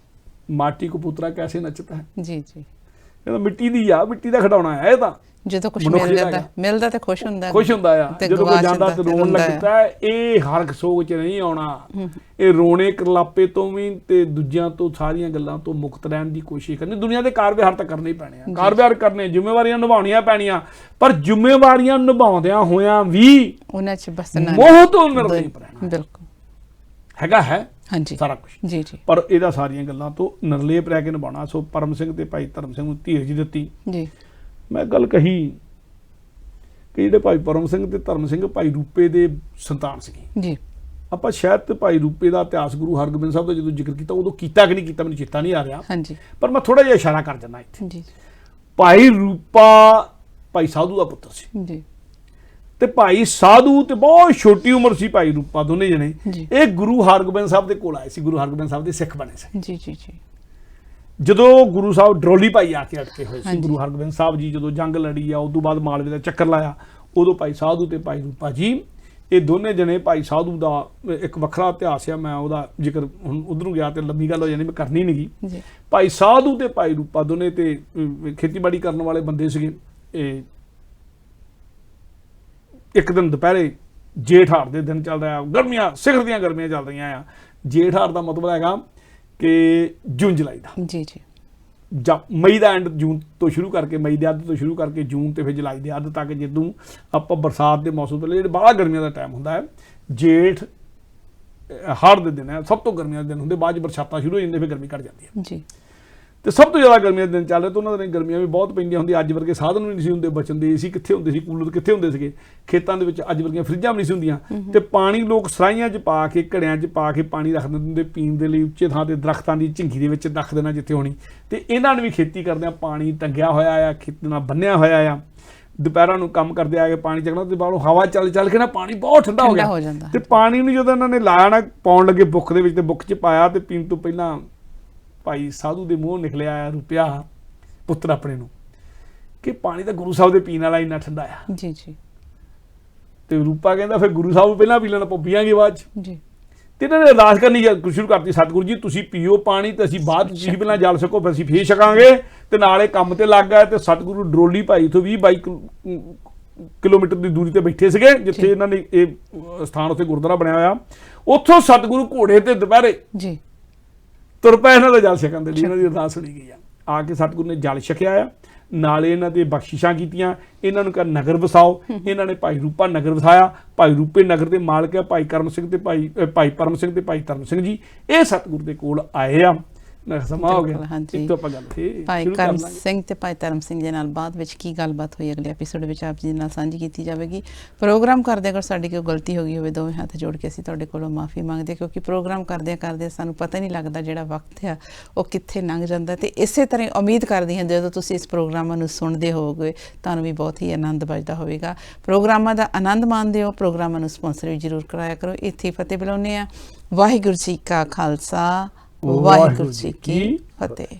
ਮਾਟੀ ਕੋ ਪੁੱਤਰਾ ਕੈਸੇ ਨੱਚਦਾ ਹੈ। ਜੀ ਜੀ। ਇਹ ਤਾਂ ਮਿੱਟੀ ਦੀ ਆ, ਮਿੱਟੀ ਦਾ ਖਿਡੌਣਾ ਹੈ ਇਹ ਤਾਂ। ਜਦੋਂ ਕੁਝ ਮਿਲ ਜਾਂਦਾ, ਮਿਲਦਾ ਤੇ ਖੁਸ਼ ਹੁੰਦਾ ਆ, ਜਦੋਂ ਕੋਈ ਜਾਂਦਾ ਤੇ ਰੋਣ ਲੱਗਦਾ। ਇਹ ਹਰ ਸੋਗ ਚ ਨਹੀਂ ਆਉਣਾ। ਇਹ ਰੋਣੇ ਕਰਲਾਪੇ ਤੋਂ ਵੀ ਤੇ ਦੂਜਿਆਂ ਤੋਂ ਸਾਰੀਆਂ ਗੱਲਾਂ ਤੋਂ ਮੁਕਤ ਰਹਿਣ ਦੀ ਕੋਸ਼ਿਸ਼ ਕਰਨੀ। ਦੁਨੀਆ ਦੇ ਕਾਰ ਵਿਹਾਰ ਤਾਂ ਕਰਨੇ ਹੀ ਪੈਣੇ ਆ, ਕਾਰ ਵਿਹਾਰ ਕਰਨੇ, ਜ਼ਿੰਮੇਵਾਰੀਆਂ ਨਿਭਾਉਣੀਆਂ ਪੈਣੀਆਂ, ਪਰ ਜ਼ਿੰਮੇਵਾਰੀਆਂ ਨਿਭਾਉਂਦਿਆਂ ਹੋਇਆਂ ਵੀ ਉਹਨਾਂ ਚ ਬਸਣਾ, ਮੋਹ ਤੋਂ ਨਿਰਭੈ ਰਹਿਣਾ। ਬਿਲਕੁਲ ਹੈਗਾ ਹੈ ਹਾਂਜੀ ਸਾਰਾ ਕੁਝ। ਜੀ ਜੀ। ਪਰ ਇਹਦਾ ਸਾਰੀਆਂ ਗੱਲਾਂ ਤੋਂ ਨਿਰਲੇਪ ਰਹਿ ਕੇ ਨਿਭਾਉਣਾ। ਸੋ ਪਰਮ ਸਿੰਘ ਤੇ ਭਾਈ ਧਰਮ ਸਿੰਘ ਨੂੰ ਧੀਰਜ ਦਿੱਤੀ। ਜੀ। ਮੈਂ ਗੱਲ ਕਹੀ ਕਿ ਜਿਹੜੇ ਭਾਈ ਪਰਮ ਸਿੰਘ ਤੇ ਧਰਮ ਸਿੰਘ ਭਾਈ ਰੂਪੇ ਦੇ ਸੰਤਾਨ ਸੀਗੇ ਜੀ। ਆਪਾਂ ਸ਼ਾਇਦ ਤੇ ਭਾਈ ਰੂਪੇ ਦਾ ਇਤਿਹਾਸ ਗੁਰੂ ਹਰਗੋਬਿੰਦ ਸਾਹਿਬ ਦਾ ਜਦੋਂ ਜ਼ਿਕਰ ਕੀਤਾ, ਉਦੋਂ ਕੀਤਾ ਕਿ ਨਹੀਂ ਕੀਤਾ ਮੈਨੂੰ ਚੇਤਾ ਨਹੀਂ ਆ ਰਿਹਾ। ਹਾਂਜੀ। ਪਰ ਮੈਂ ਥੋੜਾ ਜਿਹਾ ਇਸ਼ਾਰਾ ਕਰ ਦਿੰਦਾ ਇੱਥੇ। ਜੀ। ਭਾਈ ਰੂਪਾ ਭਾਈ ਸਾਧੂ ਦਾ ਪੁੱਤਰ ਸੀ ਜੀ। ਤੇ ਭਾਈ ਸਾਧੂ ਤੇ ਬਹੁਤ ਛੋਟੀ ਉਮਰ ਸੀ ਭਾਈ ਰੂਪਾ, ਦੋਨੇ ਜਣੇ ਇਹ ਗੁਰੂ ਹਰਗੋਬਿੰਦ ਸਾਹਿਬ ਦੇ ਕੋਲ ਆਏ ਸੀ, ਗੁਰੂ ਹਰਗੋਬਿੰਦ ਸਾਹਿਬ ਦੇ ਸਿੱਖ ਬਣੇ ਸੀ। ਜੀ ਜੀ ਜੀ। ਜਦੋਂ ਗੁਰੂ ਸਾਹਿਬ ਡਰੋਲੀ ਭਾਈ ਆ ਕੇ ਅਟਕੇ ਹੋਏ ਸੀ, ਗੁਰੂ ਹਰਗੋਬਿੰਦ ਸਾਹਿਬ ਜੀ ਜਦੋਂ ਜੰਗ ਲੜੀ ਆ, ਉਦੋਂ ਬਾਅਦ ਮਾਲਵੇ ਦਾ ਚੱਕਰ ਲਾਇਆ, ਉਦੋਂ ਭਾਈ ਸਾਧੂ ਤੇ ਭਾਈ ਰੂਪਾ ਜੀ ਇਹ ਦੋਨੇ ਜਣੇ, ਭਾਈ ਸਾਧੂ ਦਾ ਇੱਕ ਵੱਖਰਾ ਇਤਿਹਾਸ ਆ, ਮੈਂ ਉਹਦਾ ਜ਼ਿਕਰ ਹੁਣ ਉਧਰੋਂ ਗਿਆ ਤੇ ਲੰਮੀ ਗੱਲ ਹੋ ਜਾਣੀ, ਮੈਂ ਕਰਨੀ ਨਹੀਂ ਗੀ। ਭਾਈ ਸਾਧੂ ਤੇ ਭਾਈ ਰੂਪਾ ਦੋਨੇ ਤੇ ਖੇਤੀਬਾੜੀ ਕਰਨ ਵਾਲੇ ਬੰਦੇ ਸੀਗੇ। ਇਹ ਇੱਕ ਦਿਨ ਦੁਪਹਿਰੇ ਜੇਠ ਹਾੜ ਦੇ ਦਿਨ ਚੱਲ ਰਿਹਾ, ਗਰਮੀਆਂ ਸਿਖਰ ਦੀਆਂ ਗਰਮੀਆਂ ਚੱਲ ਰਹੀਆਂ ਆ। ਜੇਠ ਹਾੜ ਦਾ ਮਤਲਬ ਹੈਗਾ ਕਿ ਜੂਨ ਜੁਲਾਈ ਦਾ। ਜੀ ਜੀ। ਜਾਂ ਮਈ ਦਾ ਐਂਡ, ਜੂਨ ਤੋਂ ਸ਼ੁਰੂ ਕਰਕੇ, ਮਈ ਦੇ ਅੱਧ ਤੋਂ ਸ਼ੁਰੂ ਕਰਕੇ ਜੂਨ ਤੇ ਫਿਰ ਜੁਲਾਈ ਦੇ ਅੱਧ ਤੱਕ, ਜਦੋਂ ਆਪਾਂ ਬਰਸਾਤ ਦੇ ਮੌਸਮ ਤੋਂ ਜਿਹੜੇ ਬਾਹਲਾ ਗਰਮੀਆਂ ਦਾ ਟਾਈਮ ਹੁੰਦਾ ਹੈ, ਜੇਠ ਹਾੜ ਦੇ ਦਿਨ ਹੈ, ਸਭ ਤੋਂ ਗਰਮੀਆਂ ਦੇ ਦਿਨ ਹੁੰਦੇ। ਬਾਅਦ 'ਚ ਬਰਸਾਤਾਂ ਸ਼ੁਰੂ ਹੋ ਜਾਂਦੀਆਂ, ਫਿਰ ਗਰਮੀ ਘੱਟ ਜਾਂਦੀ ਹੈ ਜੀ। ਤੇ ਸਭ ਤੋਂ ਜ਼ਿਆਦਾ ਗਰਮੀਆਂ ਦੇ ਦਿਨ ਚੱਲ ਰਹੇ ਤੇ ਉਹਨਾਂ ਦੇ ਗਰਮੀਆਂ ਵੀ ਬਹੁਤ ਪੈਂਦੀਆਂ ਹੁੰਦੀਆਂ। ਅੱਜ ਵਰਗੇ ਸਾਧਨ ਵੀ ਨਹੀਂ ਸੀ ਹੁੰਦੇ ਬਚਣ ਦੇ, ਏਸੀ ਕਿੱਥੇ ਹੁੰਦੇ ਸੀ, ਕੂਲਰ ਕਿੱਥੇ ਹੁੰਦੇ ਸੀਗੇ ਖੇਤਾਂ ਦੇ ਵਿੱਚ, ਅੱਜ ਵਰਗੀਆਂ ਫਰਿੱਜਾਂ ਵੀ ਨਹੀਂ ਸੀ ਹੁੰਦੀਆਂ। ਤੇ ਪਾਣੀ ਲੋਕ ਸਰਾਹੀਆਂ 'ਚ ਪਾ ਕੇ, ਘੜਿਆਂ 'ਚ ਪਾ ਕੇ ਪਾਣੀ ਰੱਖ ਦਿੰਦੇ ਹੁੰਦੇ ਪੀਣ ਦੇ ਲਈ, ਉੱਚੇ ਥਾਂ ਤੇ ਦਰਖਤਾਂ ਦੀ ਝਿੰਗੀ ਦੇ ਵਿੱਚ ਰੱਖ ਦੇਣਾ ਜਿੱਥੇ ਹੋਣੀ। ਤੇ ਇਹਨਾਂ ਨੇ ਵੀ ਖੇਤੀ ਕਰਦਿਆਂ ਪਾਣੀ ਟੰਗਿਆ ਹੋਇਆ ਆ, ਖੇਤ ਨਾਲ ਬੰਨਿਆ ਹੋਇਆ ਆ। ਦੁਪਹਿਰਾਂ ਨੂੰ ਕੰਮ ਕਰਦੇ ਆ ਕੇ ਪਾਣੀ ਚੱਕਣਾ, ਤੇ ਬਾਹਰੋਂ ਹਵਾ ਚੱਲ ਕੇ ਨਾ ਪਾਣੀ ਬਹੁਤ ਠੰਡਾ ਹੋ ਗਿਆ। ਤੇ ਪਾਣੀ ਨੂੰ ਜਦੋਂ ਇਹਨਾਂ ਨੇ ਲਾਇਆ ਨਾ, ਪਾਉਣ ਲੱਗੇ ਬੁੱਕ ਦੇ ਵਿੱਚ, ਤੇ ਬੁੱਕ 'ਚ ਪਾਇਆ ਤੇ ਪੀਣ ਤੋਂ ਪਹਿਲਾਂ ਭਾਈ ਸਾਧੂ ਦੇ ਮੂੰਹੋਂ ਨਿਕਲਿਆ ਆ ਰੁਪਿਆ ਪੁੱਤਰ ਆਪਣੇ ਨੂੰ ਕਿ ਪਾਣੀ ਤਾਂ ਗੁਰੂ ਸਾਹਿਬ ਦੇ ਪੀਣ ਵਾਲਾ ਇੰਨਾ ਠੰਡਾ ਆ। ਜੀ ਜੀ ਤੇ ਰੂਪਾ ਕਹਿੰਦਾ ਫਿਰ ਗੁਰੂ ਸਾਹਿਬ ਪਹਿਲਾਂ ਪੀ ਲੈਣਾ, ਆਪਾਂ ਪੀਆਂਗੇ ਬਾਅਦ ਚ। ਜੀ ਤੇ ਇਹਨਾਂ ਨੇ ਅਰਦਾਸ ਕਰਨੀ ਸ਼ੁਰੂ ਕਰਤੀ, ਸਤਿਗੁਰੂ ਜੀ ਤੁਸੀਂ ਪੀਓ ਪਾਣੀ ਤੇ ਅਸੀਂ ਬਾਅਦ ਚ, ਤੁਸੀਂ ਪਹਿਲਾਂ ਜਲ ਸਕੋ ਫਿਰ ਅਸੀਂ ਫੇਰ ਛਕਾਂਗੇ। ਤੇ ਨਾਲੇ ਕੰਮ ਤੇ ਲੱਗ ਗਏ ਤੇ ਸਤਿਗੁਰੂ ਡਰੋਲੀ ਭਾਈ ਤੋਂ 20-22 ਕਿਲੋਮੀਟਰ ਦੀ ਦੂਰੀ ਤੇ ਬੈਠੇ ਸੀਗੇ, ਜਿੱਥੇ ਇਹਨਾਂ ਨੇ ਇਹ ਸਥਾਨ ਉੱਥੇ ਗੁਰਦੁਆਰਾ ਬਣਿਆ ਹੋਇਆ। ਉੱਥੋਂ ਸਤਿਗੁਰੂ ਘੋੜੇ ਤੇ ਦੁਪਹਿਰੇ ਜੀ ਤੁਰ ਪਏ ਇਹਨਾਂ ਦਾ ਜਲ ਛਕਣ ਦੇ ਲਈ। ਇਹਨਾਂ ਦੀ ਅਰਦਾਸ ਸੁਣੀ ਗਈ ਆ ਕੇ ਸਤਿਗੁਰੂ ਨੇ ਜਲ ਛਕਿਆ ਆ, ਨਾਲੇ ਇਹਨਾਂ ਦੇ ਬਖਸ਼ਿਸ਼ਾਂ ਕੀਤੀਆਂ। ਇਹਨਾਂ ਨੂੰ ਕਿਹਾ ਨਗਰ ਵਸਾਓ, ਇਹਨਾਂ ਨੇ ਭਾਈ ਰੂਪਾ ਨਗਰ ਵਸਾਇਆ। ਭਾਈ ਰੂਪੇ ਨਗਰ ਦੇ ਮਾਲਕ ਆ ਭਾਈ ਕਰਮ ਸਿੰਘ ਤੇ ਭਾਈ ਪਰਮ ਸਿੰਘ ਤੇ ਭਾਈ ਧਰਮ ਸਿੰਘ ਜੀ, ਇਹ ਸਤਿਗੁਰੂ ਦੇ ਕੋਲ ਆਏ ਆ। ਸਮਾਂ ਹੋ ਗਿਆ, ਹਾਂਜੀ। ਇੱਕ ਤੋਂ ਆਪਾਂ ਗੱਲ ਫੇਰ ਭਾਈ ਸ਼ੁਰੂ ਕਰ ਕਰਮ ਲਾਂਗੇ। ਸਿੰਘ ਤੇ ਭਾਈ ਧਰਮ ਸਿੰਘ ਦੇ ਨਾਲ ਬਾਅਦ ਵਿੱਚ ਕੀ ਗੱਲਬਾਤ ਹੋਈ ਅਗਲੇ ਐਪੀਸੋਡ ਵਿੱਚ ਆਪ ਜੀ ਦੇ ਨਾਲ ਸਾਂਝੀ ਕੀਤੀ ਜਾਵੇਗੀ। ਪ੍ਰੋਗਰਾਮ ਕਰਦੇ ਅਗਰ ਸਾਡੀ ਕੋਈ ਗਲਤੀ ਹੋ ਗਈ ਹੋਵੇ, ਦੋਵੇਂ ਹੱਥ ਜੋੜ ਕੇ ਅਸੀਂ ਤੁਹਾਡੇ ਕੋਲੋਂ ਮਾਫੀ ਮੰਗਦੇ, ਕਿਉਂਕਿ ਪ੍ਰੋਗਰਾਮ ਕਰਦੇ ਸਾਨੂੰ ਪਤਾ ਨਹੀਂ ਲੱਗਦਾ ਜਿਹੜਾ ਵਕਤ ਆ ਉਹ ਕਿੱਥੇ ਲੰਘ ਜਾਂਦਾ। ਤੇ ਇਸੇ ਤਰ੍ਹਾਂ ਉਮੀਦ ਕਰਦੀ ਹਾਂ ਜਦੋਂ ਤੁਸੀਂ ਇਸ ਪ੍ਰੋਗਰਾਮਾਂ ਨੂੰ ਸੁਣਦੇ ਹੋਵੋਗੇ ਤੁਹਾਨੂੰ ਵੀ ਬਹੁਤ ਹੀ ਆਨੰਦ ਵੱਜਦਾ ਹੋਵੇਗਾ। ਪ੍ਰੋਗਰਾਮਾਂ ਦਾ ਆਨੰਦ ਮਾਣਦੇ ਹੋ, ਪ੍ਰੋਗਰਾਮਾਂ ਨੂੰ ਸਪਾਂਸਰ ਵੀ ਜ਼ਰੂਰ ਕਰਾਇਆ ਕਰੋ। ਇੱਥੇ ਫਤਿਹ ਬੁਲਾਉਂਦੇ ਆ। ਵਾਹਿਗੁਰੂ ਜੀ ਕਾ ਖਾਲਸਾ, ਵਾਹਿਗੁਰੂ ਜੀ ਕੀ फतेह।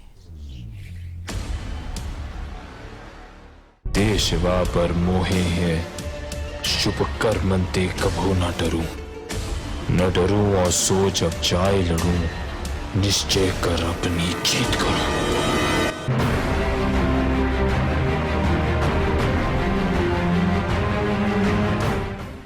देशवा पर मोहे है शुभ कर्म ते कभू न डरूं, न डरूं और सोच अब जाए लड़ूं, निश्चय कर अपनी जीत करूं।